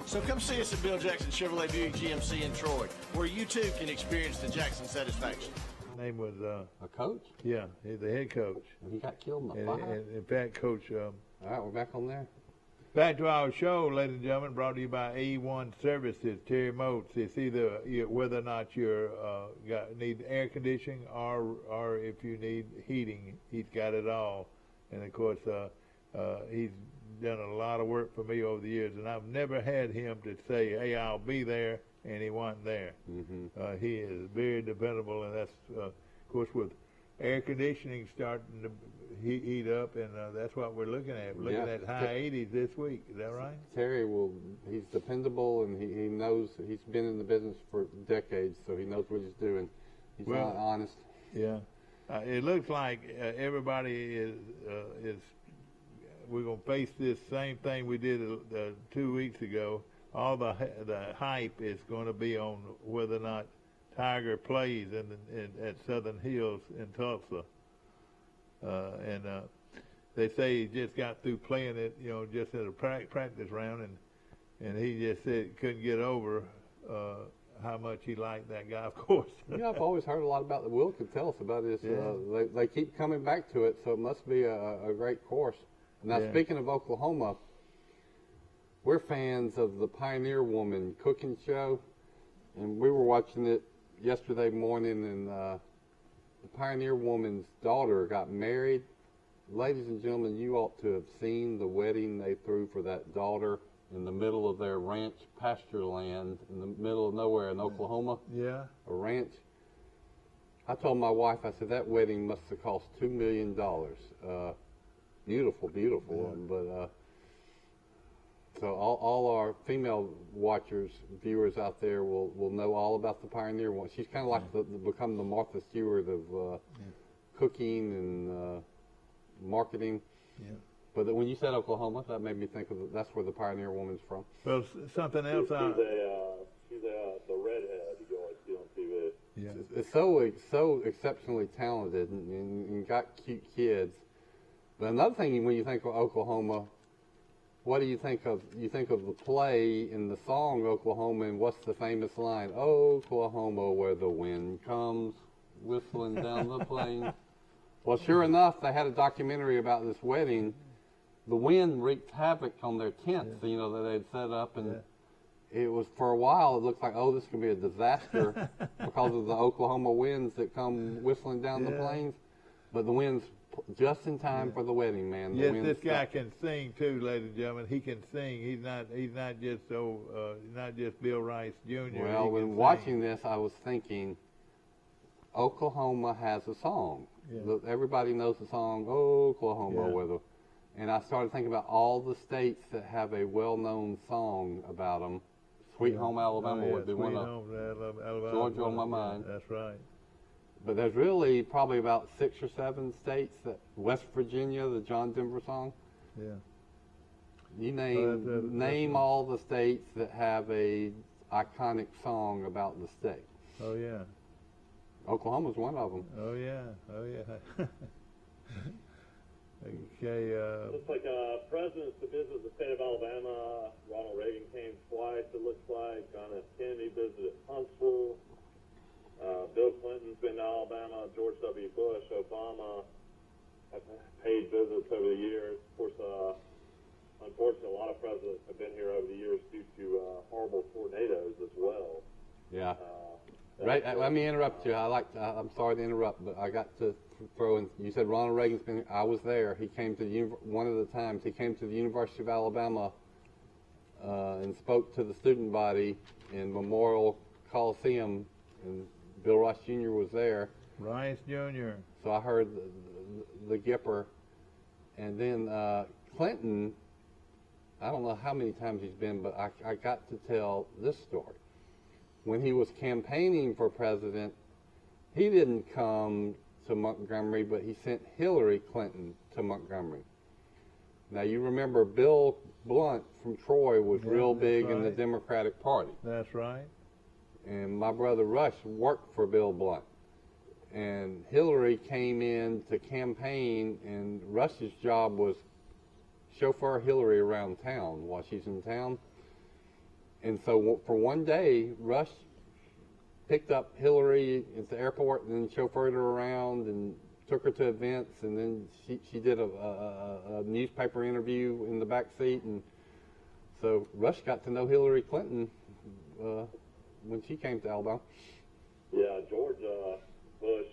So come see us at Bill Jackson Chevrolet Buick GMC in Troy, where you too can experience the Jackson satisfaction. Name was A coach? yeah, he's the head coach. And he got killed in the And, fire. and in fact, Coach, All right, we're back on there. back to our show, ladies and gentlemen, brought to you by A1 Services, Terry Moats. It's either whether or not you need air conditioning or if you need heating, he's got it all. And of course, he's done a lot of work for me over the years, and I've never had him to say, "Hey, I'll be there," and he wasn't there. Mm-hmm. He is very dependable, and that's of course with air conditioning starting to heat up, and that's what we're looking at. We're looking at high 80s this week. Is that right? Terry he's dependable, and he knows, he's been in the business for decades, so he knows what he's doing. He's not honest. Yeah. It looks like everybody is we're going to face this same thing we did 2 weeks ago. All the hype is going to be on whether or not Tiger plays at Southern Hills in Tulsa. And they say he just got through playing it, just at a practice round, and he just said he couldn't get over how much he liked that guy, of course. I've always heard a lot about the Will could tell us about this. They keep coming back to it, so it must be a great course. Now, speaking of Oklahoma, we're fans of the Pioneer Woman cooking show, and we were watching it yesterday morning, and the Pioneer Woman's daughter got married. Ladies and gentlemen, you ought to have seen the wedding they threw for that daughter in the middle of their ranch pasture land in the middle of nowhere in Oklahoma. Yeah. A ranch. I told my wife, I said, that wedding must have cost $2 million. Beautiful, beautiful. Yeah. But so all our female watchers, viewers out there will know all about the Pioneer One. She's kind of like become the Martha Stewart of cooking and marketing. Yeah. But when you said Oklahoma, that made me think of that's where the Pioneer Woman's from. Well, something else. She's the redhead you always see on TV. Yeah. It's so exceptionally talented and got cute kids. But another thing, when you think of Oklahoma, what do you think of? You think of the play in the song Oklahoma, and what's the famous line? Oklahoma, where the wind comes whistling down the plain. Well, sure enough, they had a documentary about this wedding. The wind wreaked havoc on their tents, that they'd set up, and it was, for a while, it looked like, this could be a disaster because of the Oklahoma winds that come whistling down the plains. But the winds just in time for the wedding, man. Yes, this guy can sing too, ladies and gentlemen. He can sing. He's not just Bill Rice Jr. Well, when watching this, I was thinking, Oklahoma has a song. Yeah. Everybody knows the song, Oklahoma, and I started thinking about all the states that have a well-known song about them. Sweet Home Alabama would be one of them. Georgia on my mind. That's right. But there's really probably about 6 or 7 states that West Virginia, the John Denver song. Yeah. You name all the states that have a iconic song about the state. Oh yeah. Oklahoma's one of them. Oh yeah. Okay. Looks like presidents to visit the state of Alabama. Ronald Reagan came twice, it looks like. John F. Kennedy visited Huntsville. Bill Clinton's been to Alabama. George W. Bush, Obama have paid visits over the years. Of course, unfortunately, a lot of presidents have been here over the years due to horrible tornadoes as well. Yeah. Right. Let me interrupt you. I'm sorry to interrupt, but I got to throw in. You said Ronald Reagan's been. I was there. He came to one of the times. He came to the University of Alabama and spoke to the student body in Memorial Coliseum, and Bill Rice Jr. was there. Rice Jr. So I heard the Gipper, and then Clinton. I don't know how many times he's been, but I got to tell this story. When he was campaigning for president, he didn't come to Montgomery, but he sent Hillary Clinton to Montgomery. Now, you remember Bill Blunt from Troy was real big in the Democratic Party. That's right. And my brother Rush worked for Bill Blunt. And Hillary came in to campaign, and Rush's job was chauffeur Hillary around town while she's in town. And so for one day, Rush picked up Hillary at the airport and then chauffeured her around and took her to events, and then she did a newspaper interview in the back seat. And so Rush got to know Hillary Clinton when she came to Alabama. Yeah, George Bush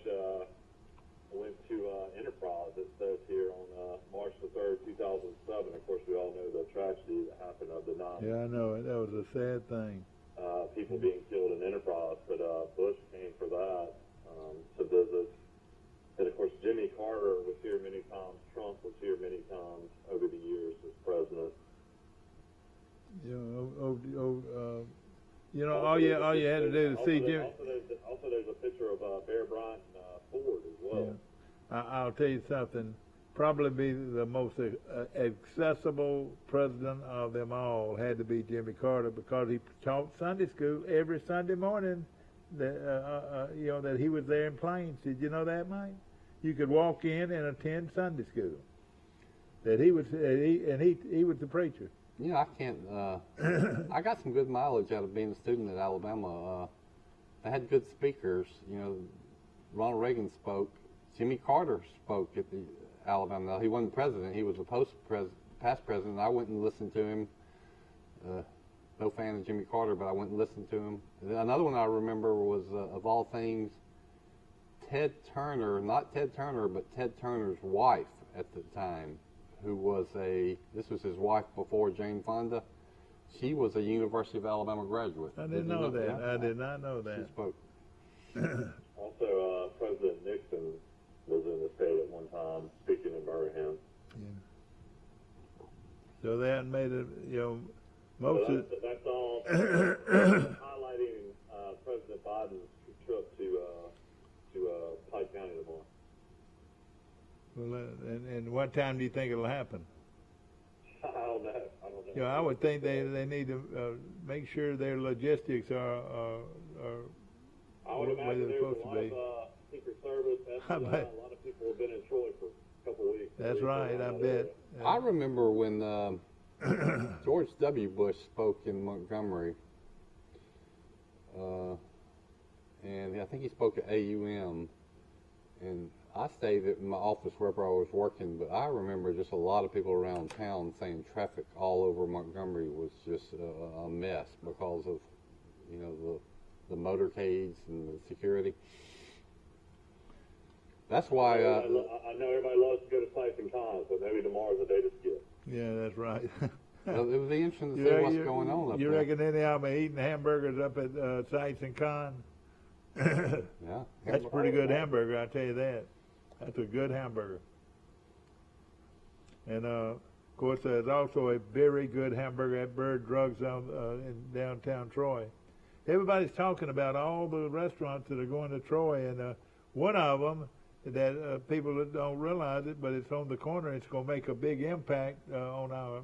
went to Enterprise, it says here, on March the 3rd, 2007. Of course, we all know the tragedy that happened of the 9. Yeah, I know it. That was a sad thing. People being killed in Enterprise, but Bush came for that to visit. And of course, Jimmy Carter was here many times. Trump was here many times over the years as president. All you had to do to see Jimmy. Also, there's a picture of Bear Bryant and Ford as well. Yeah. I'll tell you something. Probably be the most accessible president of them all had to be Jimmy Carter, because he taught Sunday school every Sunday morning. That he was there in Plains. Did you know that, Mike? You could walk in and attend Sunday school. That he was the preacher. Yeah, I can't. I got some good mileage out of being a student at Alabama. They had good speakers. Ronald Reagan spoke. Jimmy Carter spoke at the Alabama. Now, he wasn't president. He was a past president. I went and listened to him. No fan of Jimmy Carter, but I went and listened to him. Another one I remember was, of all things, Ted Turner, not Ted Turner, but Ted Turner's wife at the time, who was this was his wife before Jane Fonda. She was a University of Alabama graduate. I didn't know that. Yeah. I did not know that. She spoke. Also, President Nixon was in the state at one time, speaking in Birmingham. Yeah. So that made it, that's all highlighting President Biden's trip to Pike County tomorrow. Well, and what time do you think it'll happen? I don't know. I would think they need to make sure their logistics are I would where imagine they're there's supposed a to lot be. of Secret Service, FBI, a lot of people have been in Troy for a couple of weeks. That's right, I bet. I remember when George W. Bush spoke in Montgomery, and I think he spoke at AUM, and I stayed in my office wherever I was working, but I remember just a lot of people around town saying traffic all over Montgomery was just a mess because of, the motorcades and the security. That's why I know everybody loves to go to sites and cons, but maybe tomorrow's the day to skip. Yeah, that's right. It would be interesting to see what's going on up there. You reckon any of them are eating hamburgers up at Sights and Con? Yeah. That's a pretty good hamburger, I tell you that. That's a good hamburger. And, of course, there's also a very good hamburger at Bird Drugs in downtown Troy. Everybody's talking about all the restaurants that are going to Troy, and one of them that people that don't realize it, but it's on the corner. It's going to make a big impact on our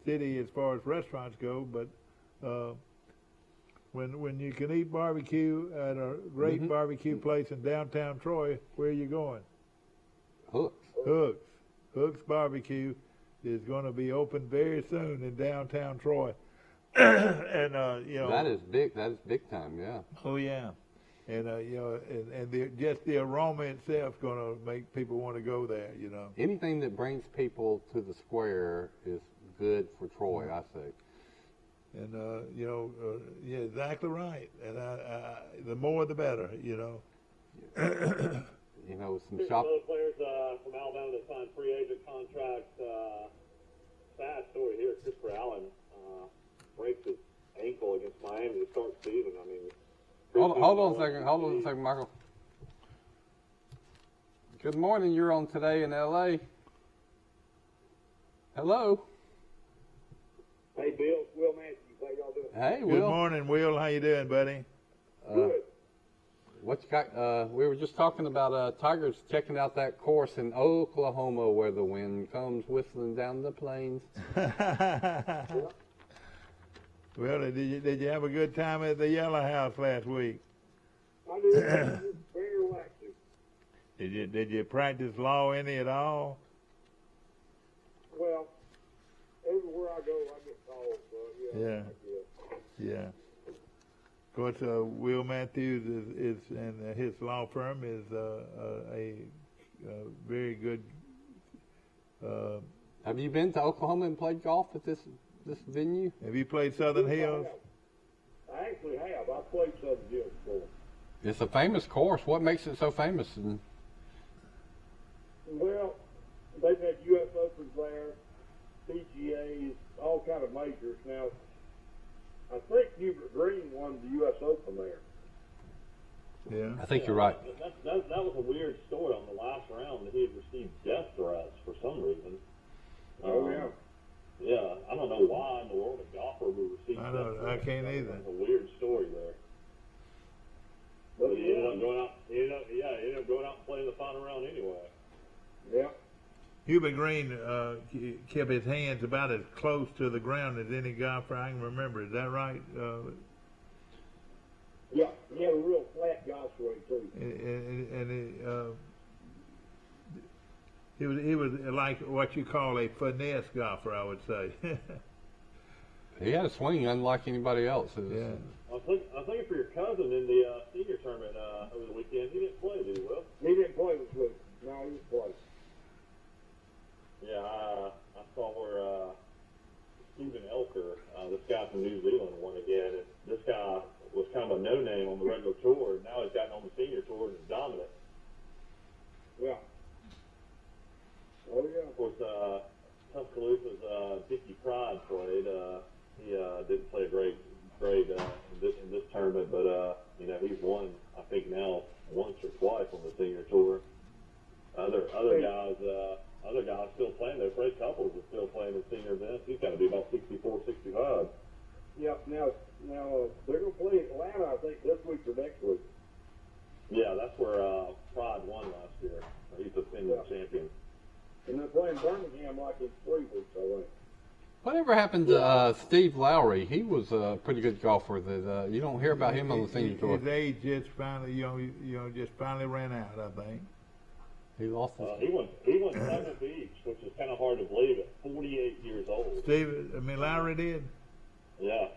city as far as restaurants go. But when you can eat barbecue at a great barbecue place in downtown Troy, where are you going? Hooks Barbecue is going to be open very soon in downtown Troy. And that is big. That is big time. Yeah. Oh yeah. And just the aroma itself is going to make people want to go there. Anything that brings people to the square is good for Troy, I say. And yeah, exactly right. And the more the better. you know, some There's shop. other players from Alabama that signed free agent contracts. Sad story here. Christopher Allen breaks his ankle against Miami to start the season. I mean, Hold on a second. Hold on a second, Michael. Good morning. You're on Today in L.A. Hello. Hey, Bill, Will Matthews, how y'all doing? Hey, Good Will. morning, Will. How you doing, buddy? Good. What you got? We were just talking about Tigers checking out that course in Oklahoma where the wind comes whistling down the plains. Well, did you have a good time at the Yellow House last week? I did. It was very relaxing. Did you practice law any at all? Well, everywhere I go, I get called. So Yeah. Yeah. Of course, Will Matthews is and his law firm is a very good. Have you been to Oklahoma and played golf at this venue? Have you played Southern Hills? I actually have. I played Southern Hills before. It's a famous course. What makes it so famous? Well, they've had U.S. Opens there, PGAs, all kind of majors. Now, I think Hubert Green won the U.S. Open there. Yeah. I think you're right. That was a weird story on the last round that he had received death threats for some reason. Yeah. Yeah, I don't know why in the world a golfer would receive death threats. I can't either. That's a weird story there. But he ended up going out. He ended up going out and playing the final round anyway. Yeah. Hubert Green kept his hands about as close to the ground as any golfer I can remember. Is that right? Yeah, he had a real flat golf swing too. And he was like what you call a finesse golfer, I would say. He had a swing unlike anybody else. Yeah. I think for your cousin in the senior tournament over the weekend, he didn't play, did he, Will? He didn't play this week. No, he didn't play. Yeah, I saw where Stephen Elker, this guy from New Zealand, won again. And this guy was kind of a no-name on the regular tour, and now he's gotten on the senior tour and is dominant. Yeah. Oh, yeah. Of course, Tuscaloosa's Dickie Pride played. He didn't play a great in this tournament, but you know, he's won, I think, now once or twice on the senior tour. Other guys still playing. Though Fred Couples is still playing the senior events. He's got to be about 64, 65. Yep. Now they're going to play Atlanta, I think, this week or next week. Yeah, that's where Pride won last year. He's the defending champion. And they're playing Birmingham like in 3 weeks, I think. Whatever happened to Steve Lowry? He was a pretty good golfer. That you don't hear about him on the senior tour. His age just finally, just finally ran out. I think he lost his. He won 7th each, which is kind of hard to believe at 48 years old. Lowry did. Yeah.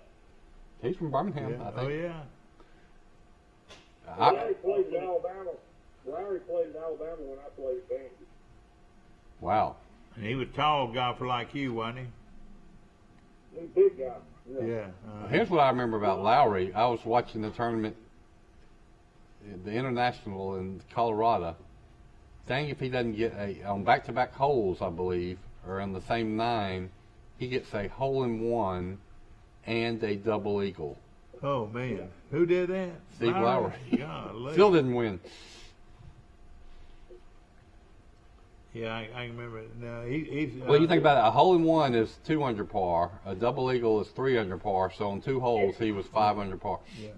He's from Birmingham, Yeah. I think. Oh yeah. Lowry played in Alabama. Lowry played in Alabama when I played at Vandy. Wow. And he was a tall golfer like you, wasn't he? He's a big guy. Yeah. Here's what I remember about Lowry. I was watching the tournament, the International in Colorado. Dang if he doesn't get on back-to-back holes, I believe, or on the same 9, he gets a hole-in-one and a double eagle. Oh man, who did that? Steve Lowry. Golly. Still didn't win. Yeah, I remember. No, he's. Well, you think about it. A hole-in-one is 2 under par. A double eagle is 3 under par. So on 2 holes, he was 5 under par. Yeah.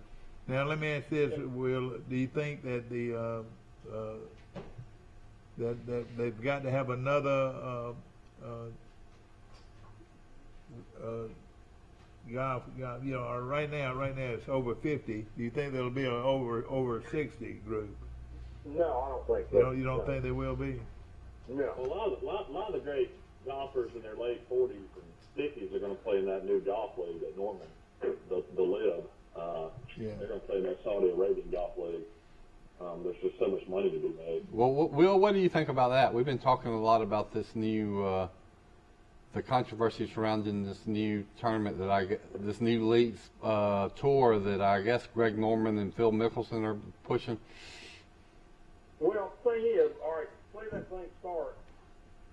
Now let me ask this, Will. Do you think that that they've got to have another golf? Or right now it's over 50. Do you think there'll be an over 60 group? No, I don't think so. You don't think there will be? No. Well, a lot of the great golfers in their late 40s and 50s are going to play in that new golf league at Norman, the LIB. They're going to play in that Saudi Arabian golf league. There's just so much money to be made. Well, Will, what do you think about that? We've been talking a lot about this new, the controversy surrounding this new tournament this new league tour that I guess Greg Norman and Phil Mickelson are pushing. Well, the thing year that thing starts,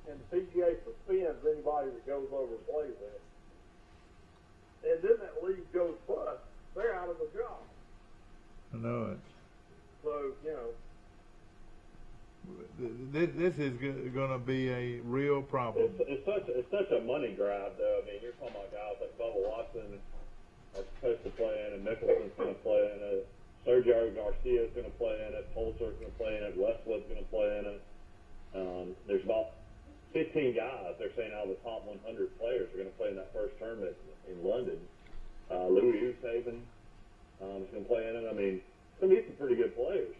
and the PGA suspends anybody that goes over and plays it, and then that league goes bust, they're out of a job. I know it. So, you know. This is going to be a real problem. It's such a money grab, though. I mean, you're talking about guys like Bubba Watson are supposed to play in it, Mickelson's going to play in it, Sergio Garcia's going to play in it, Poulter's going to play in it, Westwood's going to play in it. There's about 15 guys they're saying out of the top 100 players are going to play in that first tournament in London. Louis Oosthuizen is going to play in it. I mean, it's going to be some pretty good players.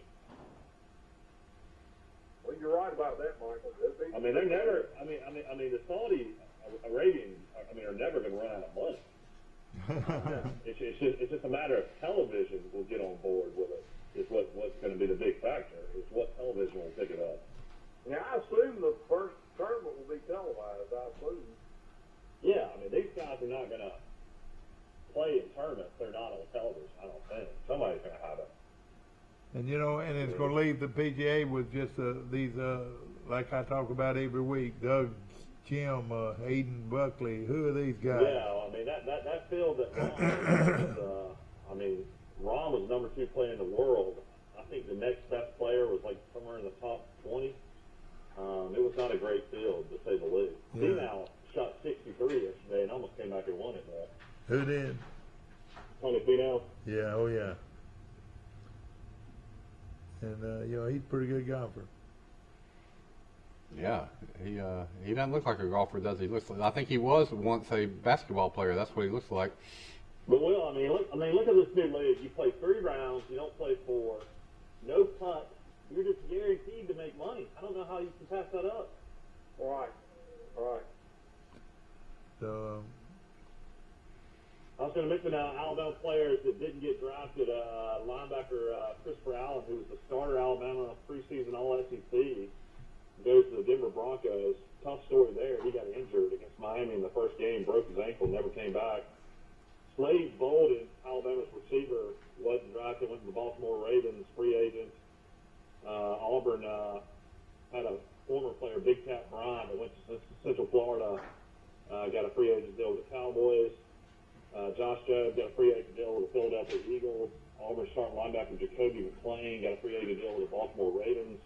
Well, you're right about that, Michael. I mean, they're never. I mean, the Saudi Arabians, are never going to run out of money. It's just a matter of television will get on board with it. Is what's going to be the big factor. Is what television will pick it up. Yeah, I assume the first tournament will be televised. I assume. Yeah, I mean, these guys are not going to play in tournaments. They're not on television. I don't think somebody's going to have it. And and it's going to leave the PGA with just these, like I talk about every week, Doug Jim, Hayden Buckley. Who are these guys? Yeah, I mean that field that Ron was, I mean, Ron was number 2 player in the world. I think the next best player was like somewhere in the top 20. It was not a great field, to say the least. Yeah. He now shot 63 yesterday and almost came back and won it. Who did? Tony Finau. Yeah, oh yeah. And he's a pretty good golfer. Yeah, he doesn't look like a golfer, does he? I think he was once a basketball player. That's what he looks like. But Will, look at this new league. You play 3 rounds. You don't play 4. No putt. You're just guaranteed to make money. I don't know how you can pass that up. Right. So. I was going to mention Alabama players that didn't get drafted. Linebacker Christopher Allen, who was the starter Alabama preseason All-SEC, goes to the Denver Broncos. Tough story there. He got injured against Miami in the first game, broke his ankle, never came back. Slade Bolden, Alabama's receiver, wasn't drafted, went to the Baltimore Ravens, free agent. Auburn had a former player, Big Cat Bryant, that went to Central Florida, got a free agent deal with the Cowboys. Josh Jobe got a free agent deal with the Philadelphia Eagles. Auburn starting linebacker Jacoby McClain got a free agent deal with the Baltimore Ravens.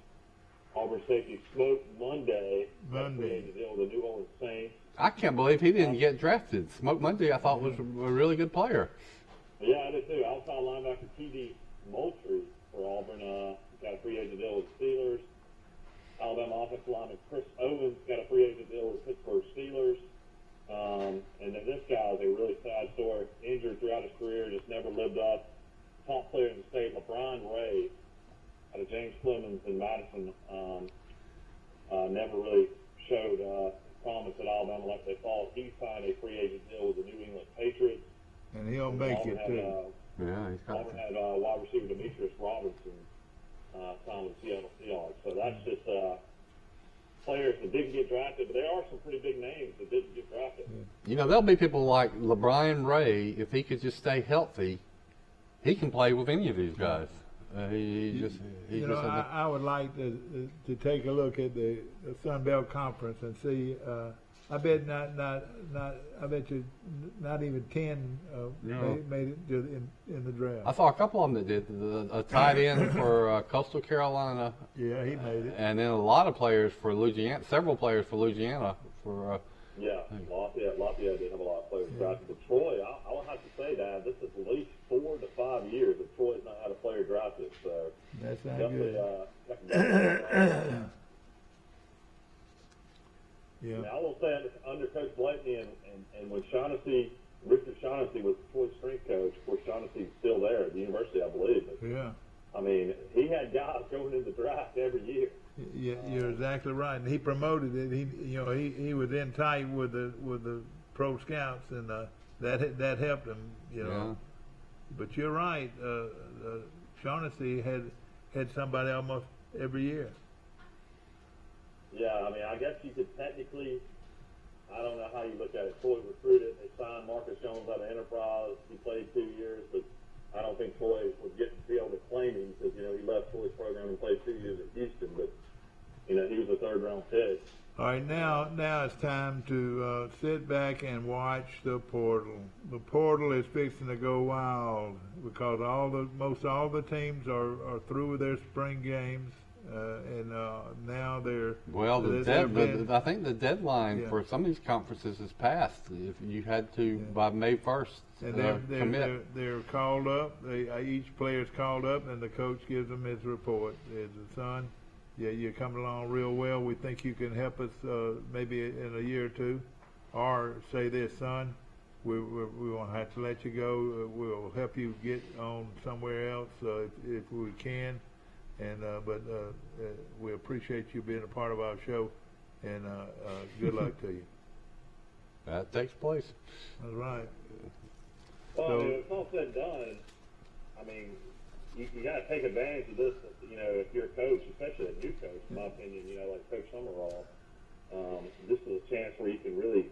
Auburn safety Smoke Monday got a free agent deal with the New Orleans Saints. I can't believe he didn't get drafted. Smoke Monday, I thought, was a really good player. Yeah, I did too. Outside linebacker T.D. Moultrie for Auburn got a free agent deal with the Steelers. Alabama offensive lineman Chris Owens got a free agent deal with the Pittsburgh Steelers. And then this guy is a really sad story. Injured throughout his career, just never lived up. Top player in the state, LeBron Ray, out of James Clemens in Madison, never really showed promise at Alabama like they thought. He signed a free agent deal with the New England Patriots. And he'll make it, too. Auburn had wide receiver Demetrius Robinson signed with the Seattle Seahawks. So that's just players that didn't get drafted, but there are some pretty big names that didn't get drafted. There'll be people like LeBron Ray, if he could just stay healthy, he can play with any of these guys. I would like to take a look at the Sun Belt Conference and see. I bet I bet you not even 10 made it in the draft. I saw a couple of them that did. A tight end for Coastal Carolina. Yeah, he made it. And then a lot of players for Louisiana. Several players for Louisiana. Lafayette did have a lot of players drafted. But Troy, I would have to say that this is at least 4 to 5 years that Troy's not had a player drafted. So that's not definitely, good. Yeah. Now, I will say under Coach Blakeney and when Richard Shaughnessy was Troy's strength coach, of course Shaughnessy's still there at the university, I believe. But, yeah. I mean, he had guys going in the draft every year. Yeah, you're exactly right. And he promoted it. He was in tight with the pro scouts, and that helped him. Yeah. But you're right. Shaughnessy had somebody almost every year. Yeah, I mean, I guess you could technically, I don't know how you look at it. Troy recruited, they signed Marcus Jones out of Enterprise. He played 2 years, but I don't think Troy would be able to claim him because, he left Troy's program and played 2 years at Houston. But, he was a third-round pick. All right, now it's time to sit back and watch the portal. The portal is fixing to go wild because most all the teams are through with their spring games, and now they're I think the deadline for some of these conferences is passed. If you had to by May 1st, and they're called up. Each player's called up, and the coach gives them his report. His son. Yeah, you're coming along real well. We think you can help us maybe in a year or two. Or say this, son, we won't have to let you go. We'll help you get on somewhere else if we can. But we appreciate you being a part of our show, and good luck to you. That takes place. That's right. Well, I mean, it's all said and done. I mean, you got to take advantage of this, if you're a coach, especially a new coach, in my opinion, like Coach Summerall. This is a chance where you can really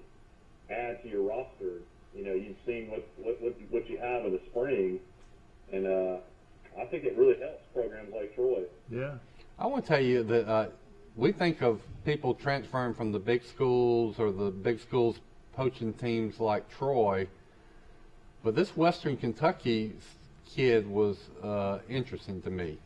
add to your roster. You've seen what you have in the spring, and I think it really helps programs like Troy. Yeah. I want to tell you that we think of people transferring from the big schools or the big schools poaching teams like Troy, but this Western Kentucky kid was interesting to me.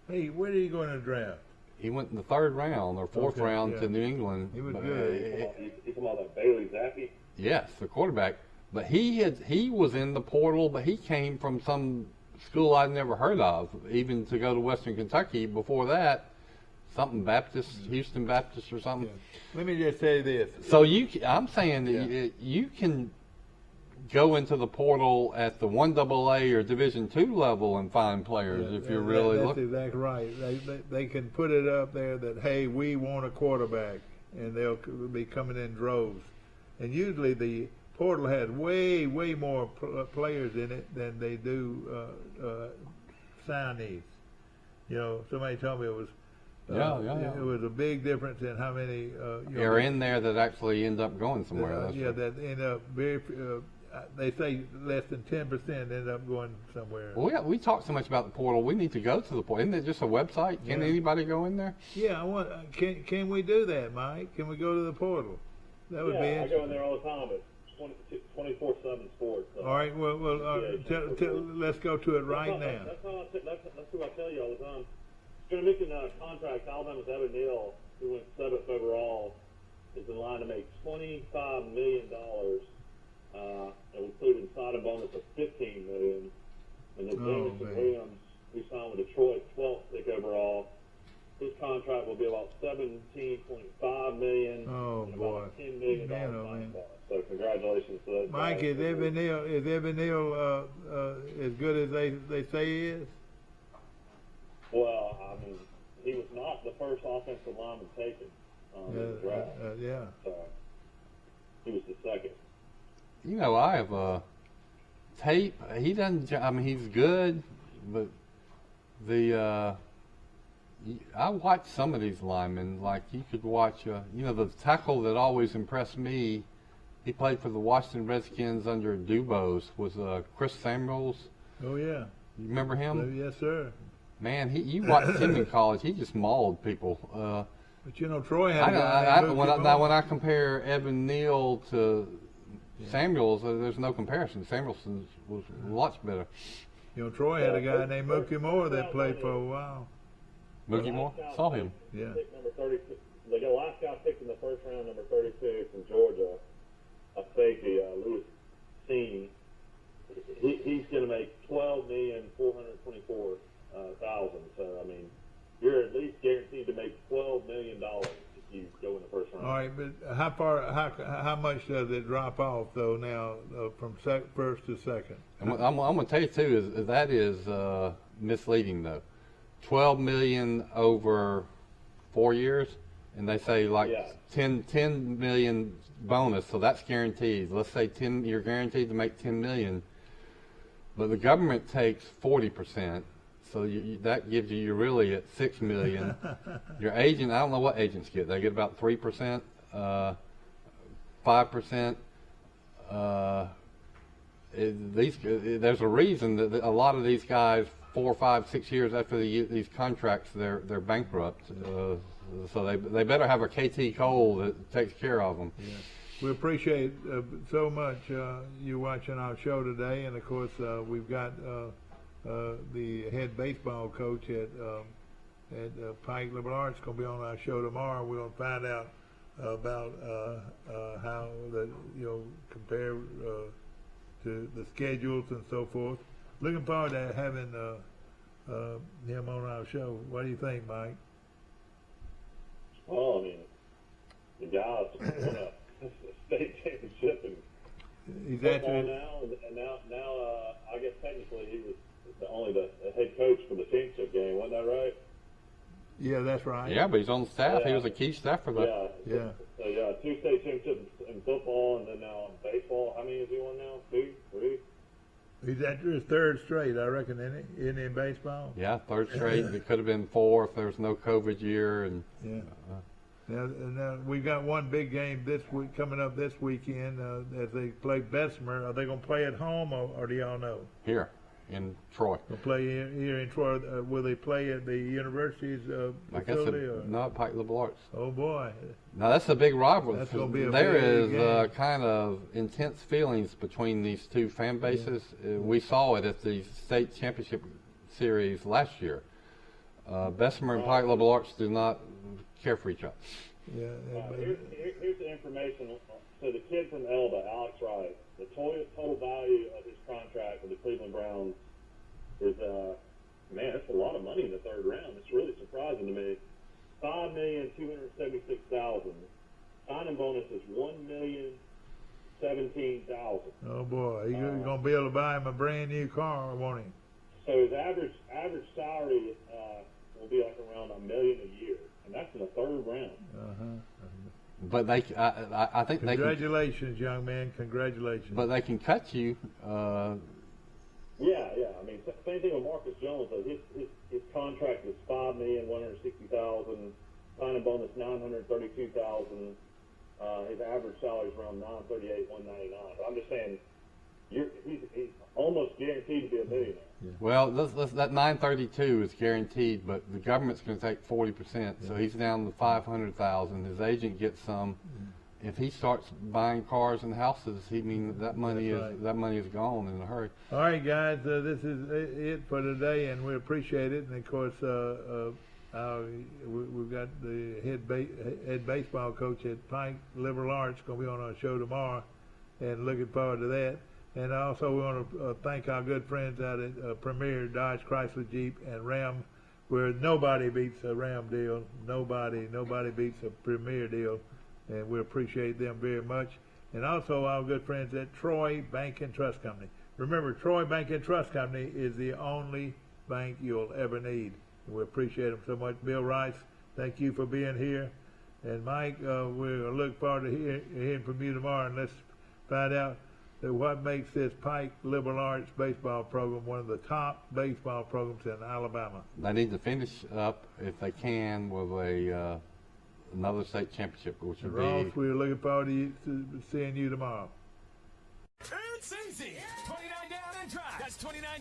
Hey, where are you going to draft? He went in the 3rd round or 4th round to New England. He was good. You talking about Bailey Zappi? Yes, the quarterback. But he was in the portal, but he came from some school I'd never heard of, even to go to Western Kentucky. Before that, something Baptist, Houston Baptist or something. Yeah. Let me just say this. So I'm saying that you can go into the portal at the 1AA or Division II level and find players if you're really looking. That's exactly right. They can put it up there that, hey, we want a quarterback, and they'll be coming in droves. And usually the portal has way more players in it than they do signees. Somebody told me it was it was a big difference in how many are in there that actually end up going somewhere. That end up very. They say less than 10% end up going somewhere. Well, we talk so much about the portal. We need to go to the portal. Isn't it just a website? Can anybody go in there? Yeah, can we do that, Mike? Can we go to the portal? That would be interesting. I go in there all the time. It's 24/7 sports. All right. Well, let's go to it right now. That's what I tell you all the time. Going to mention contract. Alabama's Evan Neal, who went 7th overall, is in line to make $25 million. Including signing bonus of $15 million, and then Jameson Williams, who signed with Detroit, 12th pick overall. His contract will be about $17.5 million. Oh, and boy. about $10 million signing bonus. So congratulations to those Mike, guys. is Evan Neal as good as they say he is? Well, I mean, he was not the first offensive lineman taken in the draft. So he was the second. I have tape. He doesn't. I mean, he's good, but I watch some of these linemen. Like you could watch. The tackle that always impressed me. He played for the Washington Redskins under Dubose. Was Chris Samuels. Oh yeah. You remember him? Yes, sir. Man, you watched him in college. He just mauled people. But Troy had a guy named when I compare Evan Neal to Samuels, there's no comparison. Samuelson was lots better. Troy had a guy named Mookie Moore that played for a while. Mookie Moore? Saw him. Yeah. Pick number 32. The last guy picked in the 1st round, number 32 from Georgia, a safety, Lewis Seen. He's going to make $12,424,000. So I mean, you're at least guaranteed to make $12 million if you go in the 1st round. All right, but how much does it drop off though now from 1st to 2nd? I'm going to tell you too that is misleading though. $12 million over 4 years, and they say like 10 million bonus, so that's guaranteed. Let's say you're guaranteed to make $10 million, but the government takes 40%. So that gives you're really at $6 million. Your agent, I don't know what agents get. They get about 3%, 5%. There's a reason that a lot of these guys, 4, 5, 6 years after these contracts, they're bankrupt. So they better have a KT Cole that takes care of them. Yeah. We appreciate so much you watching our show today, and of course we've got the head baseball coach at Pike Liberal Arts going to be on our show tomorrow. We're going to find out about how compare to the schedules and so forth. Looking forward to having him on our show. What do you think, Mike? Well, I mean, the guys won a state championship in football now, and now I guess technically he was the head coach for the championship game. Wasn't that right? Yeah, that's right. Yeah, but he's on the staff. Yeah. He was a key staff for that. Yeah. So, 2 state championships in football, and then now in baseball. How many is he on now? 2, 3? He's after his 3rd straight, I reckon, isn't he in baseball? Yeah, 3rd straight. It could have been 4 if there was no COVID year. And now we've got one big game this week coming up this weekend as they play Bessemer. Are they going to play at home, or do y'all know? Here in Troy. They'll play here in Troy. Will they play at the university's facility? Not Pike Liberal Arts. Oh boy! Now that's a big rivalry. That's going to be a There big is game. Kind of intense feelings between these two fan bases. We saw it at the state championship series last year. Bessemer and Pike Liberal Arts do not care for each other. Yeah. Here's the information. So the kid from Elba, Alex Wright, the total value of his contract with the Cleveland Browns is, it's a lot of money in the 3rd round. It's really surprising to me. $5,276,000. Signing bonus is $1,017,000. Oh boy, he's going to be able to buy him a brand new car, won't he? So his average salary will be like around $1 million a year, and that's in the 3rd round. But I think congratulations, young man. Congratulations. But they can cut you. Yeah. I mean, same thing with Marcus Jones. His contract is $5,160,000. Signing bonus $932,000. His average salary is around $938,199. I'm just saying, he's almost guaranteed to be a millionaire. Yeah. Well, that 932 is guaranteed, but the government's going to take 40%, so he's down to 500,000. His agent gets some. If he starts buying cars and houses, that money is gone in a hurry. All right, guys, this is it for today, and we appreciate it. And of course, we've got the head baseball coach at Pike Liberal Arts going to be on our show tomorrow, and looking forward to that. And also we want to thank our good friends out at Premier Dodge Chrysler Jeep and Ram, where nobody beats a Ram deal. Nobody beats a Premier deal, and we appreciate them very much. And also our good friends at Troy Bank and Trust Company. Remember, Troy Bank and Trust Company is the only bank you'll ever need. And we appreciate them so much. Bill Rice, thank you for being here. And Mike, we'll look forward to hearing from you tomorrow, and let's find out what makes this Pike Liberal Arts baseball program one of the top baseball programs in Alabama. They need to finish up, if they can, with another state championship, which would Ross, be... we're looking forward to seeing you tomorrow. It's easy. 29 down and drive. That's 29 down.